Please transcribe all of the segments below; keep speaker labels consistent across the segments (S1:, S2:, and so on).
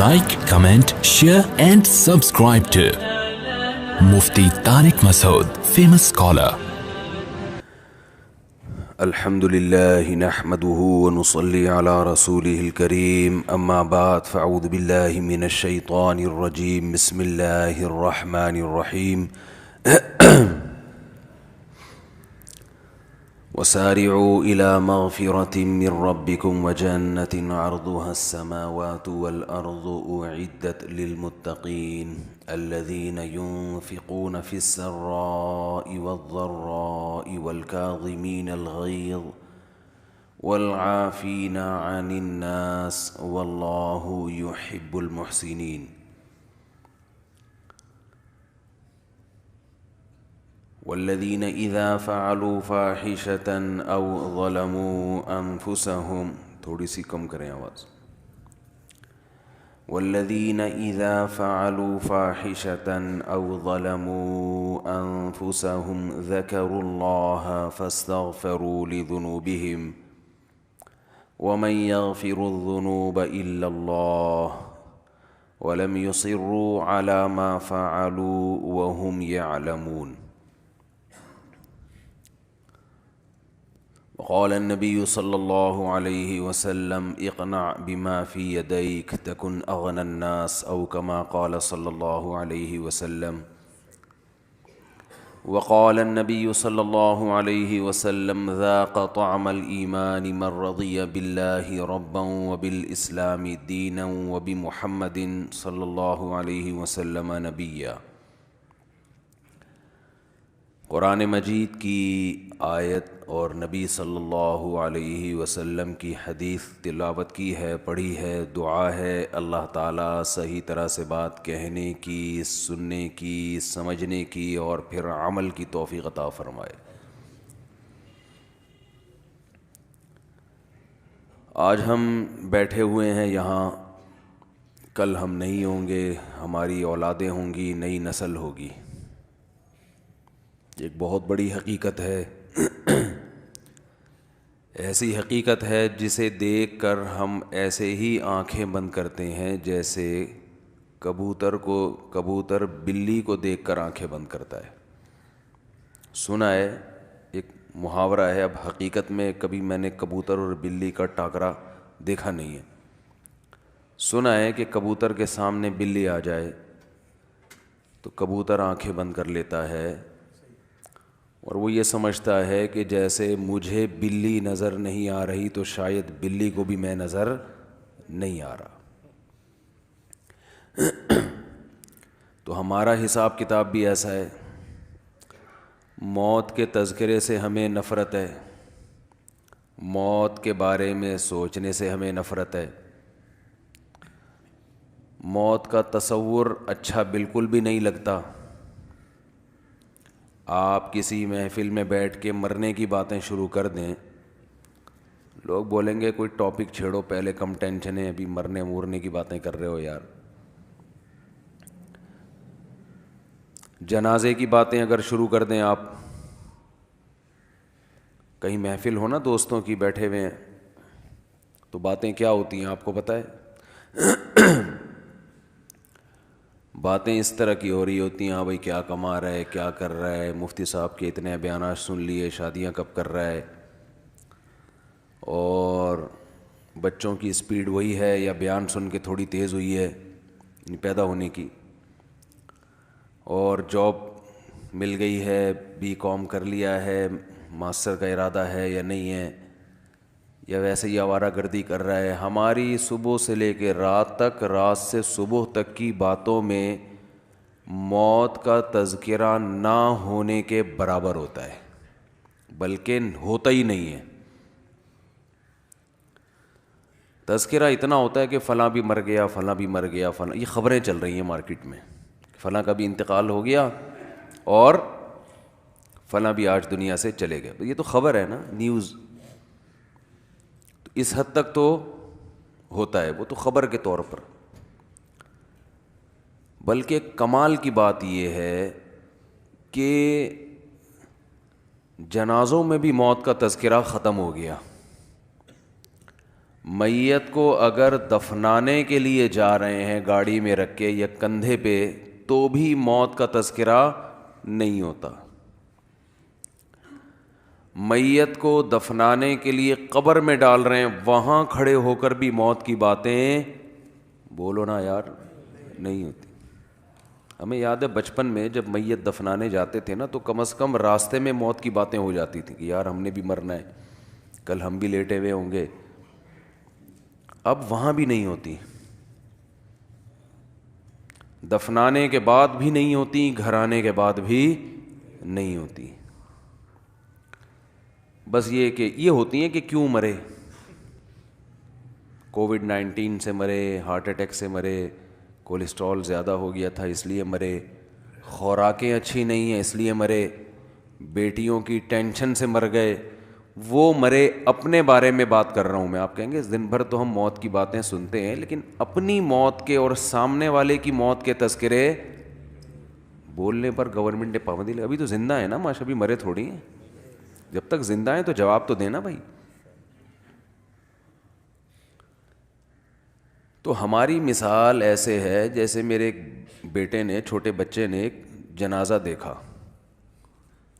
S1: like, comment, share and subscribe to Mufti Tariq Masood, famous scholar.
S2: الحمد لله نحمده ونصلي على رسوله الكريم أما بعد فأعوذ بالله من الشيطان الرجيم بسم الله الرحمن الرحيم وسارعوا إلى مغفرة من ربكم وجنة عرضها السماوات والأرض أعدت للمتقين الذين ينفقون في السراء والضراء والكاظمين الغيظ والعافين عن الناس والله يحب المحسنين والذين إذا فعلوا فاحشة أو ظلموا أنفسهم تھوڑی سی کم کریں آواز والذين إذا فعلوا فاحشة أو ظلموا أنفسهم ذكروا الله فاستغفروا لذنوبهم ومن يغفر الذنوب إلا الله ولم يصروا على ما فعلوا وهم يعلمون وقال النبي صلى الله عليه وسلم اقنع بما في يديك تكن أغنى الناس أو كما قال صلى الله عليه وسلم وقال النبي صلى الله عليه وسلم ذاق طعم الإيمان من رضي بالله ربا وبالإسلام دينا وبمحمد صلى الله عليه وسلم نبيا. قرآن مجید کی آیت اور نبی صلی اللہ علیہ وسلم کی حدیث تلاوت کی ہے، پڑھی ہے، دعا ہے اللہ تعالیٰ صحیح طرح سے بات کہنے کی، سننے کی، سمجھنے کی اور پھر عمل کی توفیق عطا فرمائے. آج ہم بیٹھے ہوئے ہیں یہاں، کل ہم نہیں ہوں گے، ہماری اولادیں ہوں گی، نئی نسل ہوگی. ایک بہت بڑی حقیقت ہے، ایسی حقیقت ہے جسے دیکھ کر ہم ایسے ہی آنکھیں بند کرتے ہیں جیسے کبوتر بلی کو دیکھ کر آنکھیں بند کرتا ہے. سنا ہے، ایک محاورہ ہے، اب حقیقت میں کبھی میں نے کبوتر اور بلی کا ٹاکرا دیکھا نہیں ہے. سنا ہے کہ کبوتر کے سامنے بلی آ جائے تو کبوتر آنکھیں بند کر لیتا ہے اور وہ یہ سمجھتا ہے کہ جیسے مجھے بلی نظر نہیں آ رہی تو شاید بلی کو بھی میں نظر نہیں آ رہا. تو ہمارا حساب کتاب بھی ایسا ہے. موت کے تذکرے سے ہمیں نفرت ہے، موت کے بارے میں سوچنے سے ہمیں نفرت ہے، موت کا تصور اچھا بالکل بھی نہیں لگتا. آپ کسی محفل میں بیٹھ کے مرنے کی باتیں شروع کر دیں، لوگ بولیں گے کوئی ٹاپک چھیڑو، پہلے کم ٹینشن ہے، ابھی مرنے مورنے کی باتیں کر رہے ہو یار. جنازے کی باتیں اگر شروع کر دیں، آپ کہیں محفل ہو نا دوستوں کی بیٹھے ہوئے ہیں تو باتیں کیا ہوتی ہیں آپ کو پتہ ہے؟ باتیں اس طرح کی ہو رہی ہوتی ہیں، ہاں بھائی کیا کما رہا ہے، کیا کر رہا ہے، مفتی صاحب کے اتنے بیانات سن لیے، شادیاں کب کر رہا ہے، اور بچوں کی سپیڈ وہی ہے یا بیان سن کے تھوڑی تیز ہوئی ہے پیدا ہونے کی، اور جاب مل گئی ہے، بی کام کر لیا ہے، ماسٹر کا ارادہ ہے یا نہیں ہے، یا ویسے ہی آوارہ گردی کر رہا ہے. ہماری صبح سے لے کے رات تک، رات سے صبح تک کی باتوں میں موت کا تذکرہ نہ ہونے کے برابر ہوتا ہے، بلکہ ہوتا ہی نہیں ہے. تذکرہ اتنا ہوتا ہے کہ فلاں بھی مر گیا، فلاں بھی مر گیا، فلاں، یہ خبریں چل رہی ہیں مارکیٹ میں، فلاں کا بھی انتقال ہو گیا اور فلاں بھی آج دنیا سے چلے گئے. یہ تو خبر ہے نا، نیوز. اس حد تک تو ہوتا ہے، وہ تو خبر کے طور پر. بلکہ کمال کی بات یہ ہے کہ جنازوں میں بھی موت کا تذکرہ ختم ہو گیا. میت کو اگر دفنانے کے لیے جا رہے ہیں گاڑی میں رکھ کے یا کندھے پہ تو بھی موت کا تذکرہ نہیں ہوتا. میت کو دفنانے کے لیے قبر میں ڈال رہے ہیں, وہاں کھڑے ہو کر بھی موت کی باتیں بولو نا یار نہیں ہوتی. ہمیں یاد ہے بچپن میں جب میت دفنانے جاتے تھے نا تو کم از کم راستے میں موت کی باتیں ہو جاتی تھیں کہ یار ہم نے بھی مرنا ہے, کل ہم بھی لیٹے ہوئے ہوں گے. اب وہاں بھی نہیں ہوتی, دفنانے کے بعد بھی نہیں ہوتی, گھر آنے کے بعد بھی نہیں ہوتی. بس یہ کہ یہ ہوتی ہیں کہ کیوں مرے, کووڈ-19 سے مرے, ہارٹ اٹیک سے مرے, کولیسٹرول زیادہ ہو گیا تھا اس لیے مرے, خوراکیں اچھی نہیں ہیں اس لیے مرے, بیٹیوں کی ٹینشن سے مر گئے, وہ مرے. اپنے بارے میں بات کر رہا ہوں میں. آپ کہیں گے دن بھر تو ہم موت کی باتیں سنتے ہیں, لیکن اپنی موت کے اور سامنے والے کی موت کے تذکرے بولنے پر گورنمنٹ نے پابندی لگا. ابھی تو زندہ ہے نا ماشاء, ابھی مرے تھوڑی ہیں. جب تک زندہ ہیں تو جواب تو دینا بھائی. تو ہماری مثال ایسے ہے جیسے میرے ایک بیٹے نے, چھوٹے بچے نے ایک جنازہ دیکھا,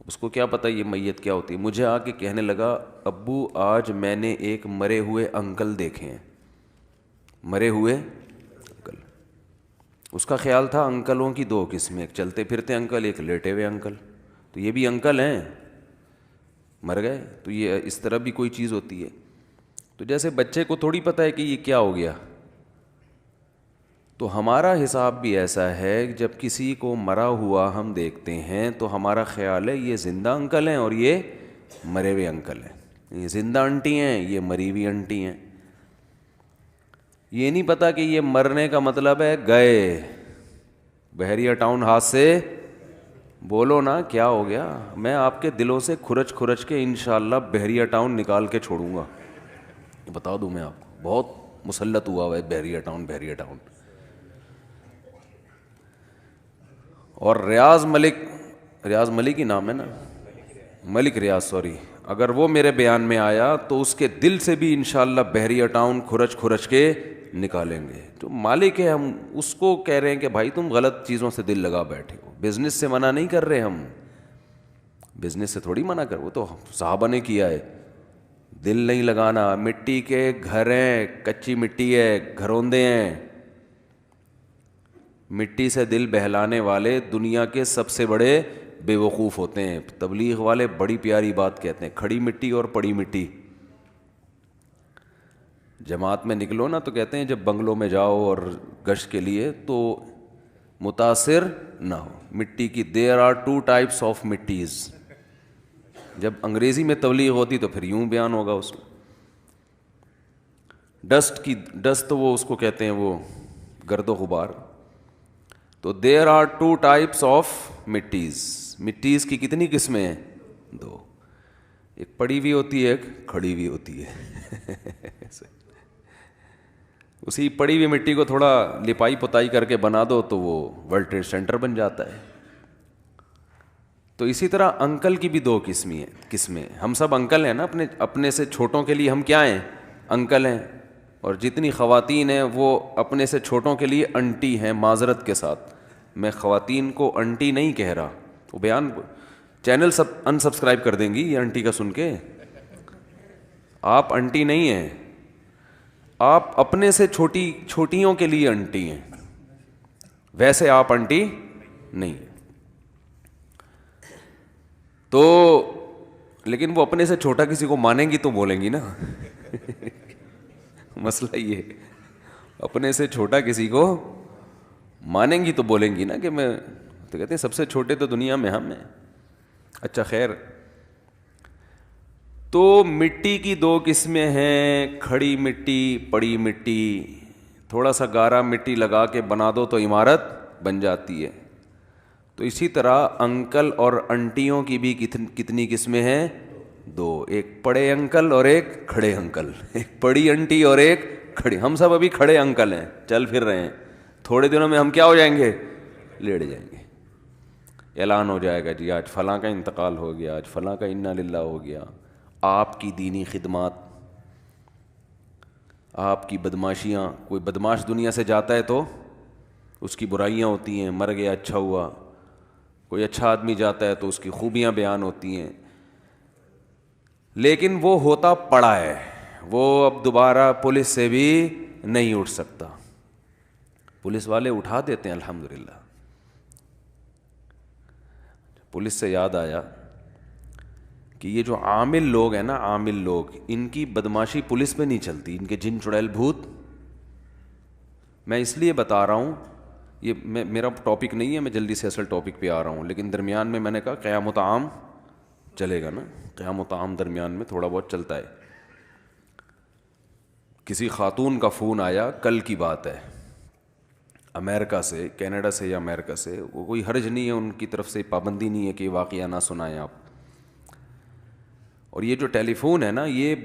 S2: اس کو کیا پتہ یہ میت کیا ہوتی ہے. مجھے آ کے کہنے لگا ابو آج میں نے ایک مرے ہوئے انکل دیکھے ہیں. مرے ہوئے انکل. اس کا خیال تھا انکلوں کی دو قسمیں, ایک چلتے پھرتے انکل, ایک لیٹے ہوئے انکل. تو یہ بھی انکل ہیں, مر گئے. تو یہ اس طرح بھی کوئی چیز ہوتی ہے. تو جیسے بچے کو تھوڑی پتہ ہے کہ یہ کیا ہو گیا, تو ہمارا حساب بھی ایسا ہے جب کسی کو مرا ہوا ہم دیکھتے ہیں تو ہمارا خیال ہے یہ زندہ انکل ہیں اور یہ مرے ہوئے انکل ہیں, یہ زندہ انٹی ہیں, یہ مری ہوئی انٹی ہیں. یہ نہیں پتہ کہ یہ مرنے کا مطلب ہے گئے. بحریہ ٹاؤن ہاتھ سے بولو نا کیا ہو گیا. میں آپ کے دلوں سے کھرچ کھرچ کے انشاءاللہ بحریہ ٹاؤن نکال کے چھوڑوں گا. بتا دوں میں آپ کو, بہت مسلط ہوا ہے بحریہ ٹاؤن, بحریہ ٹاؤن. اور ریاض ملک ہی نام ہے نا, ملک ریاض, سوری, اگر وہ میرے بیان میں آیا تو اس کے دل سے بھی انشاءاللہ بحریہ ٹاؤن کھرچ کھرچ کے نکالیں گے. جو مالک ہے ہم اس کو کہہ رہے ہیں کہ بھائی تم غلط چیزوں سے دل لگا بیٹھے ہو. بزنس سے منع نہیں کر رہے ہم, بزنس سے تھوڑی منع کر, وہ تو صحابہ نے کیا ہے. دل نہیں لگانا. مٹی کے گھر ہیں, کچی مٹی ہے, گھروندے ہیں. مٹی سے دل بہلانے والے دنیا کے سب سے بڑے بے وقوف ہوتے ہیں. تبلیغ والے بڑی پیاری بات کہتے ہیں, کھڑی مٹی اور پڑی مٹی. جماعت میں نکلو نا تو کہتے ہیں جب بنگلوں میں جاؤ اور گشت کے لیے تو متاثر نہ ہو مٹی کی. دیر آر 2 types آف مٹیز. جب انگریزی میں تبلیغ ہوتی تو پھر یوں بیان ہوگا اس میں. ڈسٹ تو وہ اس کو کہتے ہیں وہ گرد و غبار. تو دیر آر 2 types آف مٹیز. مٹیز کی کتنی قسمیں ہیں؟ 2. ایک پڑی ہوئی ہوتی ہے, ایک کھڑی ہوئی ہوتی ہے. اسی پڑی ہوئی مٹی کو تھوڑا لپائی پتائی کر کے بنا دو تو وہ ورلڈ ٹریڈ سینٹر بن جاتا ہے. تو اسی طرح انکل کی بھی 2 قسمیں. ہم سب انکل ہیں نا, اپنے سے چھوٹوں کے لیے ہم کیا ہیں؟ انکل ہیں. اور جتنی خواتین ہیں وہ اپنے سے چھوٹوں کے لیے انٹی ہیں. معذرت کے ساتھ میں خواتین کو انٹی نہیں کہہ رہا, وہ بیان چینل سب انسبسکرائب کر دیں گی یہ انٹی کا سن کے. آپ انٹی نہیں ہیں, آپ اپنے سے چھوٹیوں کے لیے انٹی ہیں, ویسے آپ انٹی نہیں ہیں. تو لیکن وہ اپنے سے چھوٹا کسی کو مانیں گی تو بولیں گی نا. مسئلہ یہ اپنے سے چھوٹا کسی کو مانیں گی تو بولیں گی نا کہ میں تو کہتے ہیں سب سے چھوٹے تو دنیا میں ہم ہیں. اچھا خیر, تو مٹی کی 2 قسمیں ہیں, کھڑی مٹی, پڑی مٹی. تھوڑا سا گارا مٹی لگا کے بنا دو تو عمارت بن جاتی ہے. تو اسی طرح انکل اور انٹیوں کی بھی کتنی قسمیں ہیں؟ 2. ایک پڑے انکل اور ایک کھڑے انکل. ایک پڑی انٹی اور ایک کھڑے. ہم سب ابھی کھڑے انکل ہیں, چل پھر رہے ہیں. تھوڑے دنوں میں ہم کیا ہو جائیں گے؟ لیٹ جائیں گے. اعلان ہو جائے گا جی آج فلاں کا انتقال ہو گیا, آج فلاں کا انا للہ ہو گیا. آپ کی دینی خدمات آپ کی بدماشیاں. کوئی بدماش دنیا سے جاتا ہے تو اس کی برائیاں ہوتی ہیں, مر گیا اچھا ہوا. کوئی اچھا آدمی جاتا ہے تو اس کی خوبیاں بیان ہوتی ہیں. لیکن وہ ہوتا پڑا ہے, وہ اب دوبارہ پولیس سے بھی نہیں اٹھ سکتا. پولیس والے اٹھا دیتے ہیں الحمدللہ. پولیس سے یاد آیا کہ یہ جو عامل لوگ ہیں نا, عامل لوگ, ان کی بدماشی پولیس پہ نہیں چلتی, ان کے جن چڑیل بھوت. میں اس لیے بتا رہا ہوں, یہ میرا ٹاپک نہیں ہے, میں جلدی سے اصل ٹاپک پہ آ رہا ہوں, لیکن درمیان میں میں نے کہا قیام عام چلے گا نا, قیام عام درمیان میں تھوڑا بہت چلتا ہے. کسی خاتون کا فون آیا, کل کی بات ہے, امریکہ سے, کینیڈا سے یا امریکہ سے, وہ کوئی حرج نہیں ہے, ان کی طرف سے پابندی نہیں ہے کہ واقعہ نہ سنائیں آپ. اور یہ جو ٹیلی فون ہے نا, یہ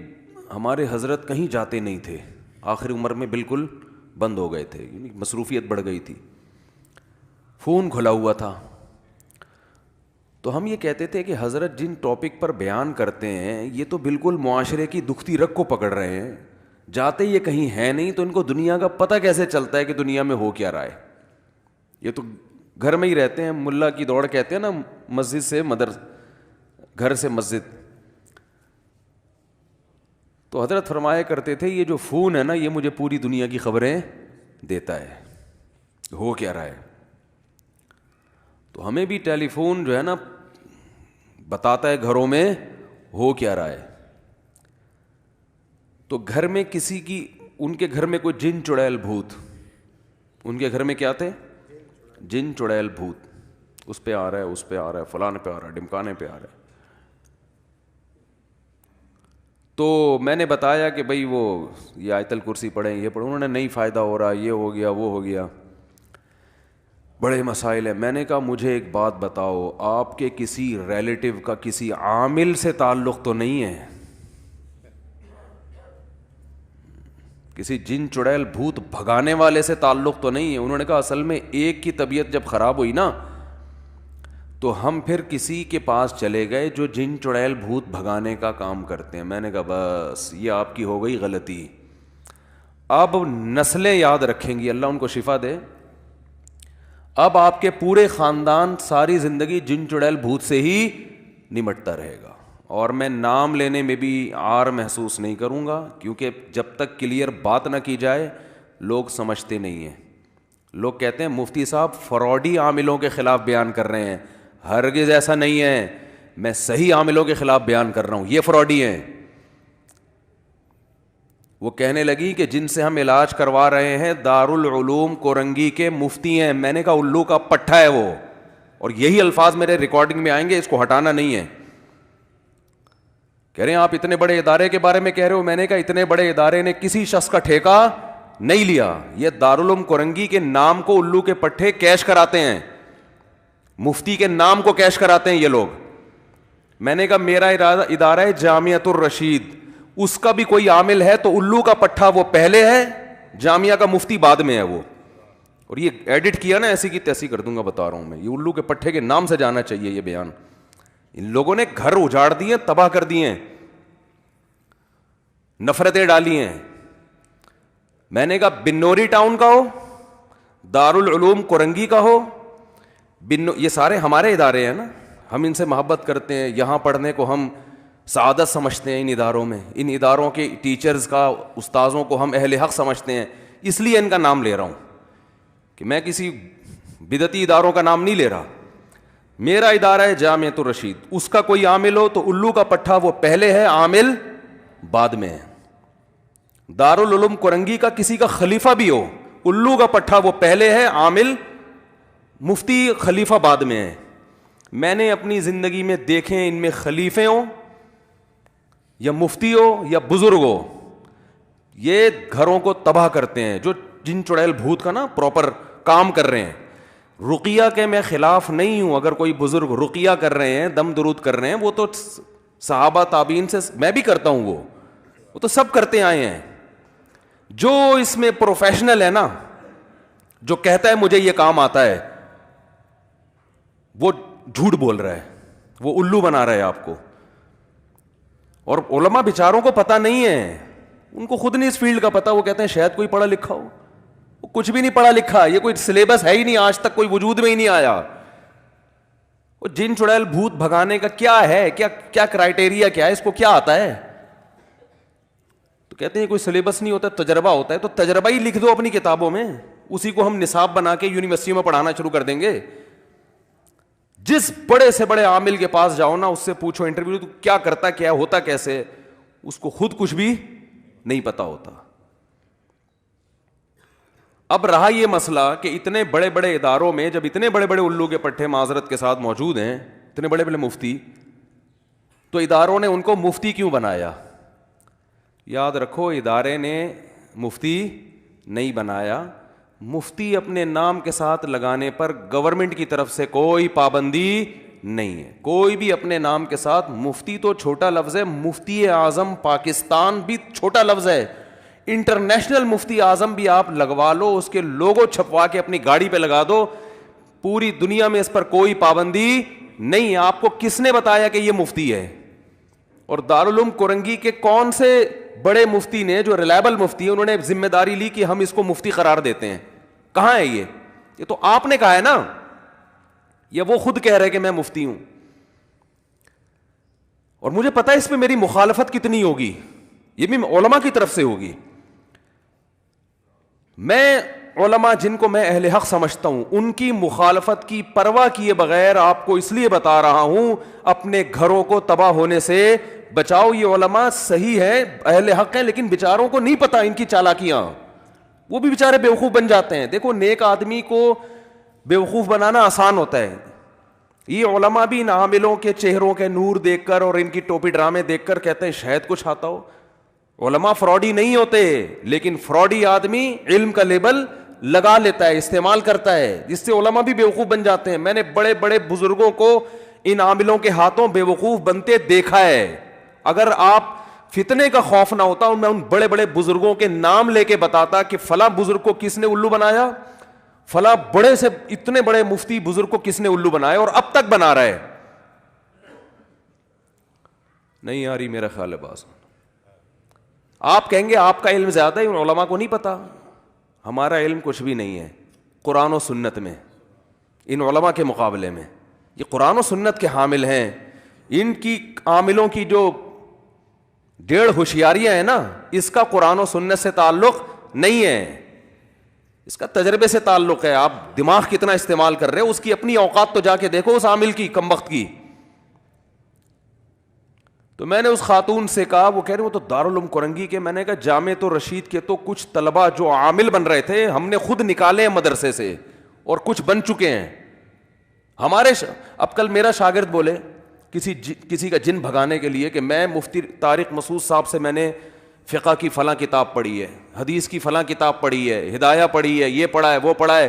S2: ہمارے حضرت کہیں جاتے نہیں تھے, آخر عمر میں بالکل بند ہو گئے تھے, مصروفیت بڑھ گئی تھی. فون کھلا ہوا تھا, تو ہم یہ کہتے تھے کہ حضرت جن ٹاپک پر بیان کرتے ہیں یہ تو بالکل معاشرے کی دکھتی رگ کو پکڑ رہے ہیں, جاتے یہ کہیں ہے نہیں, تو ان کو دنیا کا پتہ کیسے چلتا ہے کہ دنیا میں ہو کیا رہا ہے. یہ تو گھر میں ہی رہتے ہیں, ملا کی دوڑ کہتے ہیں نا, مسجد سے گھر سے مسجد. تو حضرت فرمایا کرتے تھے یہ جو فون ہے نا, یہ مجھے پوری دنیا کی خبریں دیتا ہے, ہو کیا رہا ہے. تو ہمیں بھی ٹیلی فون جو ہے نا بتاتا ہے گھروں میں ہو کیا رہا ہے. تو گھر میں کسی کی, ان کے گھر میں کوئی جن چڑیل بھوت, ان کے گھر میں کیا تھے, جن چڑیل بھوت, اس پہ آ رہا ہے, اس پہ آ رہا ہے, فلانے پہ آ رہا ہے, ڈمکانے پہ آ رہا ہے. تو میں نے بتایا کہ بھئی وہ یہ آیت الکرسی پڑھیں, یہ پڑھیں. انہوں نے نہیں فائدہ ہو رہا, یہ ہو گیا, وہ ہو گیا, بڑے مسائل ہیں. میں نے کہا مجھے ایک بات بتاؤ, آپ کے کسی ریلیٹیو کا کسی عامل سے تعلق تو نہیں ہے, کسی جن چڑیل بھوت بھگانے والے سے تعلق تو نہیں ہے. انہوں نے کہا اصل میں ایک کی طبیعت جب خراب ہوئی نا, تو ہم پھر کسی کے پاس چلے گئے جو جن چڑیل بھوت بھگانے کا کام کرتے ہیں. میں نے کہا بس یہ آپ کی ہو گئی غلطی. اب نسلیں یاد رکھیں گی, اللہ ان کو شفا دے. اب آپ کے پورے خاندان ساری زندگی جن چڑیل بھوت سے ہی نمٹتا رہے گا, اور میں نام لینے میں بھی عار محسوس نہیں کروں گا, کیونکہ جب تک کلیئر بات نہ کی جائے لوگ سمجھتے نہیں ہیں. لوگ کہتے ہیں مفتی صاحب فراڈی عاملوں کے خلاف بیان کر رہے ہیں. ہرگز ایسا نہیں ہے, میں صحیح عاملوں کے خلاف بیان کر رہا ہوں, یہ فراڈی ہیں. وہ کہنے لگی کہ جن سے ہم علاج کروا رہے ہیں دارالعلوم کورنگی کے مفتی ہیں. میں نے کہا الو کا پٹھا ہے وہ, اور یہی الفاظ میرے ریکارڈنگ میں آئیں گے, اس کو ہٹانا نہیں ہے. کہہ رہے ہیں آپ اتنے بڑے ادارے کے بارے میں کہہ رہے ہو. میں نے کہا اتنے بڑے ادارے نے کسی شخص کا ٹھیکہ نہیں لیا, یہ دارالعلوم کورنگی کے نام کو الو کے پٹھے کیش کراتے ہیں, مفتی کے نام کو کیش کراتے ہیں یہ لوگ. میں نے کہا میرا ادارہ ہے جامعۃ الرشید, اس کا بھی کوئی عامل ہے تو الو کا پٹھا وہ پہلے ہے, جامعہ کا مفتی بعد میں ہے وہ. اور یہ ایڈٹ کیا نا, ایسی کی تیسی کر دوں گا, بتا رہا ہوں میں, یہ الو کے پٹھے کے نام سے جانا چاہیے یہ بیان. ان لوگوں نے گھر اجاڑ دیے, تباہ کر دیے, نفرتیں ڈالی ہیں. میں نے کہا بنوری ٹاؤن کا ہو, دارالعلوم کورنگی کا ہو, یہ سارے ہمارے ادارے ہیں نا, ہم ان سے محبت کرتے ہیں, یہاں پڑھنے کو ہم سعادت سمجھتے ہیں. ان اداروں میں, ان اداروں کے ٹیچرز کا, استاذوں کو ہم اہل حق سمجھتے ہیں, اس لیے ان کا نام لے رہا ہوں, کہ میں کسی بدعتی اداروں کا نام نہیں لے رہا. میرا ادارہ ہے جامعۃ الرشید, اس کا کوئی عامل ہو تو الو کا پٹھا وہ پہلے ہے, عامل بعد میں ہے. دارالعلوم کورنگی کا کسی کا خلیفہ بھی ہو, الو کا پٹھا وہ پہلے ہے, عامل مفتی خلیفہ بعد میں ہے. میں نے اپنی زندگی میں دیکھیں, ان میں خلیفے ہوں یا مفتی ہو یا بزرگ ہو, یہ گھروں کو تباہ کرتے ہیں. جو جن چڑیل بھوت کا نا پراپر کام کر رہے ہیں. رقیہ کے میں خلاف نہیں ہوں, اگر کوئی بزرگ رقیہ کر رہے ہیں, دم درود کر رہے ہیں, وہ تو صحابہ تابعین سے, میں بھی کرتا ہوں, وہ تو سب کرتے آئے ہیں. جو اس میں پروفیشنل ہے نا, جو کہتا ہے مجھے یہ کام آتا ہے, وہ جھوٹ بول رہا ہے, وہ الو بنا رہا ہے آپ کو. اور علماء بیچاروں کو پتہ نہیں ہے, ان کو خود نہیں اس فیلڈ کا پتا, وہ کہتے ہیں شاید کوئی پڑھا لکھا ہو. وہ کچھ بھی نہیں پڑھا لکھا, یہ کوئی سلیبس ہے ہی نہیں, آج تک کوئی وجود میں ہی نہیں آیا. وہ جن چڑیل بھوت بھگانے کا کیا ہے, کیا کرائٹیریا کیا ہے, اس کو کیا آتا ہے؟ تو کہتے ہیں کوئی سلیبس نہیں ہوتا, تجربہ ہوتا ہے. تو تجربہ ہی لکھ دو اپنی کتابوں میں, اسی کو ہم نصاب بنا کے یونیورسٹیوں میں پڑھانا شروع کر دیں گے. جس بڑے سے بڑے عامل کے پاس جاؤ نا, اس سے پوچھو انٹرویو تو کیا کرتا, کیا ہوتا کیسے, اس کو خود کچھ بھی نہیں پتا ہوتا. اب رہا یہ مسئلہ کہ اتنے بڑے بڑے اداروں میں جب اتنے بڑے بڑے الو کے پٹھے معذرت کے ساتھ موجود ہیں, اتنے بڑے بڑے مفتی, تو اداروں نے ان کو مفتی کیوں بنایا؟ یاد رکھو, ادارے نے مفتی نہیں بنایا. مفتی اپنے نام کے ساتھ لگانے پر گورنمنٹ کی طرف سے کوئی پابندی نہیں ہے. کوئی بھی اپنے نام کے ساتھ, مفتی تو چھوٹا لفظ ہے, مفتی اعظم پاکستان بھی چھوٹا لفظ ہے. انٹرنیشنل مفتی اعظم بھی آپ لگوا لو, اس کے لوگو چھپوا کے اپنی گاڑی پہ لگا دو, پوری دنیا میں اس پر کوئی پابندی نہیں ہے. آپ کو کس نے بتایا کہ یہ مفتی ہے؟ اور دارالعلوم کورنگی کے کون سے بڑے مفتی نے, جو ریلائبل مفتی ہیں, انہوں نے ذمہ داری لی کہ ہم اس کو مفتی قرار دیتے ہیں؟ کہاں ہے یہ تو آپ نے کہا ہے نا, یا وہ خود کہہ رہے کہ میں مفتی ہوں؟ اور مجھے پتا ہے اس پہ میری مخالفت کتنی ہوگی, یہ بھی علماء کی طرف سے ہوگی. میں علماء جن کو میں اہل حق سمجھتا ہوں, ان کی مخالفت کی پرواہ کیے بغیر آپ کو اس لیے بتا رہا ہوں, اپنے گھروں کو تباہ ہونے سے بچاؤ. یہ علماء صحیح ہے, اہل حق ہیں, لیکن بیچاروں کو نہیں پتا ان کی چالاکیاں, وہ بھی بیچارے بیوقوف بن جاتے ہیں. دیکھو, نیک آدمی کو بیوقوف بنانا آسان ہوتا ہے. یہ علماء بھی ان عاملوں کے چہروں کے نور دیکھ کر اور ان کی ٹوپی ڈرامے دیکھ کر کہتے ہیں شاید کچھ آتا ہو. علماء فراڈی نہیں ہوتے, لیکن فراڈی آدمی علم کا لیبل لگا لیتا ہے, استعمال کرتا ہے, جس سے علماء بھی بیوقوف بن جاتے ہیں. میں نے بڑے بڑے بزرگوں کو ان عاملوں کے ہاتھوں بیوقوف بنتے دیکھا ہے. اگر آپ فتنے کا خوف نہ ہوتا, میں ان بڑے بڑے بزرگوں کے نام لے کے بتاتا کہ فلاں بزرگ کو کس نے الو بنایا, فلاں بڑے سے اتنے بڑے مفتی بزرگ کو کس نے الو بنایا, اور اب تک بنا رہا ہے. نہیں آ رہی میرا خیال ہے باز. آپ کہیں گے آپ کا علم زیادہ ہے, ان علماء کو نہیں پتا. ہمارا علم کچھ بھی نہیں ہے قرآن و سنت میں, ان علماء کے مقابلے میں. یہ قرآن و سنت کے حامل ہیں. ان کی عاملوں کی جو 1.5 ہوشیاریاں ہیں نا, اس کا قرآن و سنت سے تعلق نہیں ہے, اس کا تجربے سے تعلق ہے. آپ دماغ کتنا استعمال کر رہے ہو, اس کی اپنی اوقات تو جا کے دیکھو اس عامل کی, کم وقت کی. تو میں نے اس خاتون سے کہا, وہ کہہ رہے وہ تو دارالعلوم کورنگی کے. میں نے کہا جامعۃ الرشید کے تو کچھ طلبہ جو عامل بن رہے تھے, ہم نے خود نکالے ہیں مدرسے سے, اور کچھ بن چکے ہیں ہمارے. اب کل میرا شاگرد بولے کسی کا جن بھگانے کے لیے کہ میں مفتی طارق مسعود صاحب سے میں نے فقہ کی فلاں کتاب پڑھی ہے, حدیث کی فلاں کتاب پڑھی ہے, ہدایہ پڑھی ہے, یہ پڑھا ہے, وہ پڑھا ہے.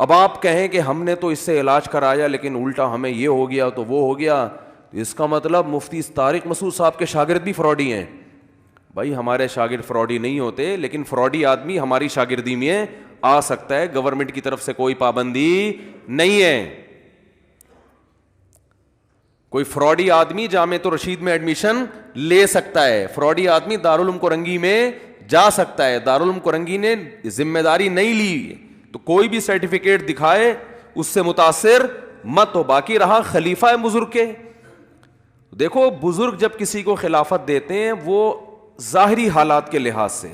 S2: اب آپ کہیں کہ ہم نے تو اس سے علاج کرایا لیکن الٹا ہمیں یہ ہو گیا تو وہ ہو گیا, اس کا مطلب مفتی طارق مسعود صاحب کے شاگرد بھی فراڈی ہیں. بھائی ہمارے شاگرد فراڈی نہیں ہوتے, لیکن فراڈی آدمی ہماری شاگردی میں آ سکتا ہے. گورنمنٹ کی طرف سے کوئی پابندی نہیں ہے. کوئی فراڈی آدمی جامعۃ الرشید میں ایڈمیشن لے سکتا ہے, فراڈی آدمی دارالعلوم کورنگی میں جا سکتا ہے. دارالعلوم کورنگی نے ذمہ داری نہیں لی, تو کوئی بھی سرٹیفکیٹ دکھائے اس سے متاثر مت ہو. باقی رہا خلیفہ بزرگ کے, دیکھو بزرگ جب کسی کو خلافت دیتے ہیں وہ ظاہری حالات کے لحاظ سے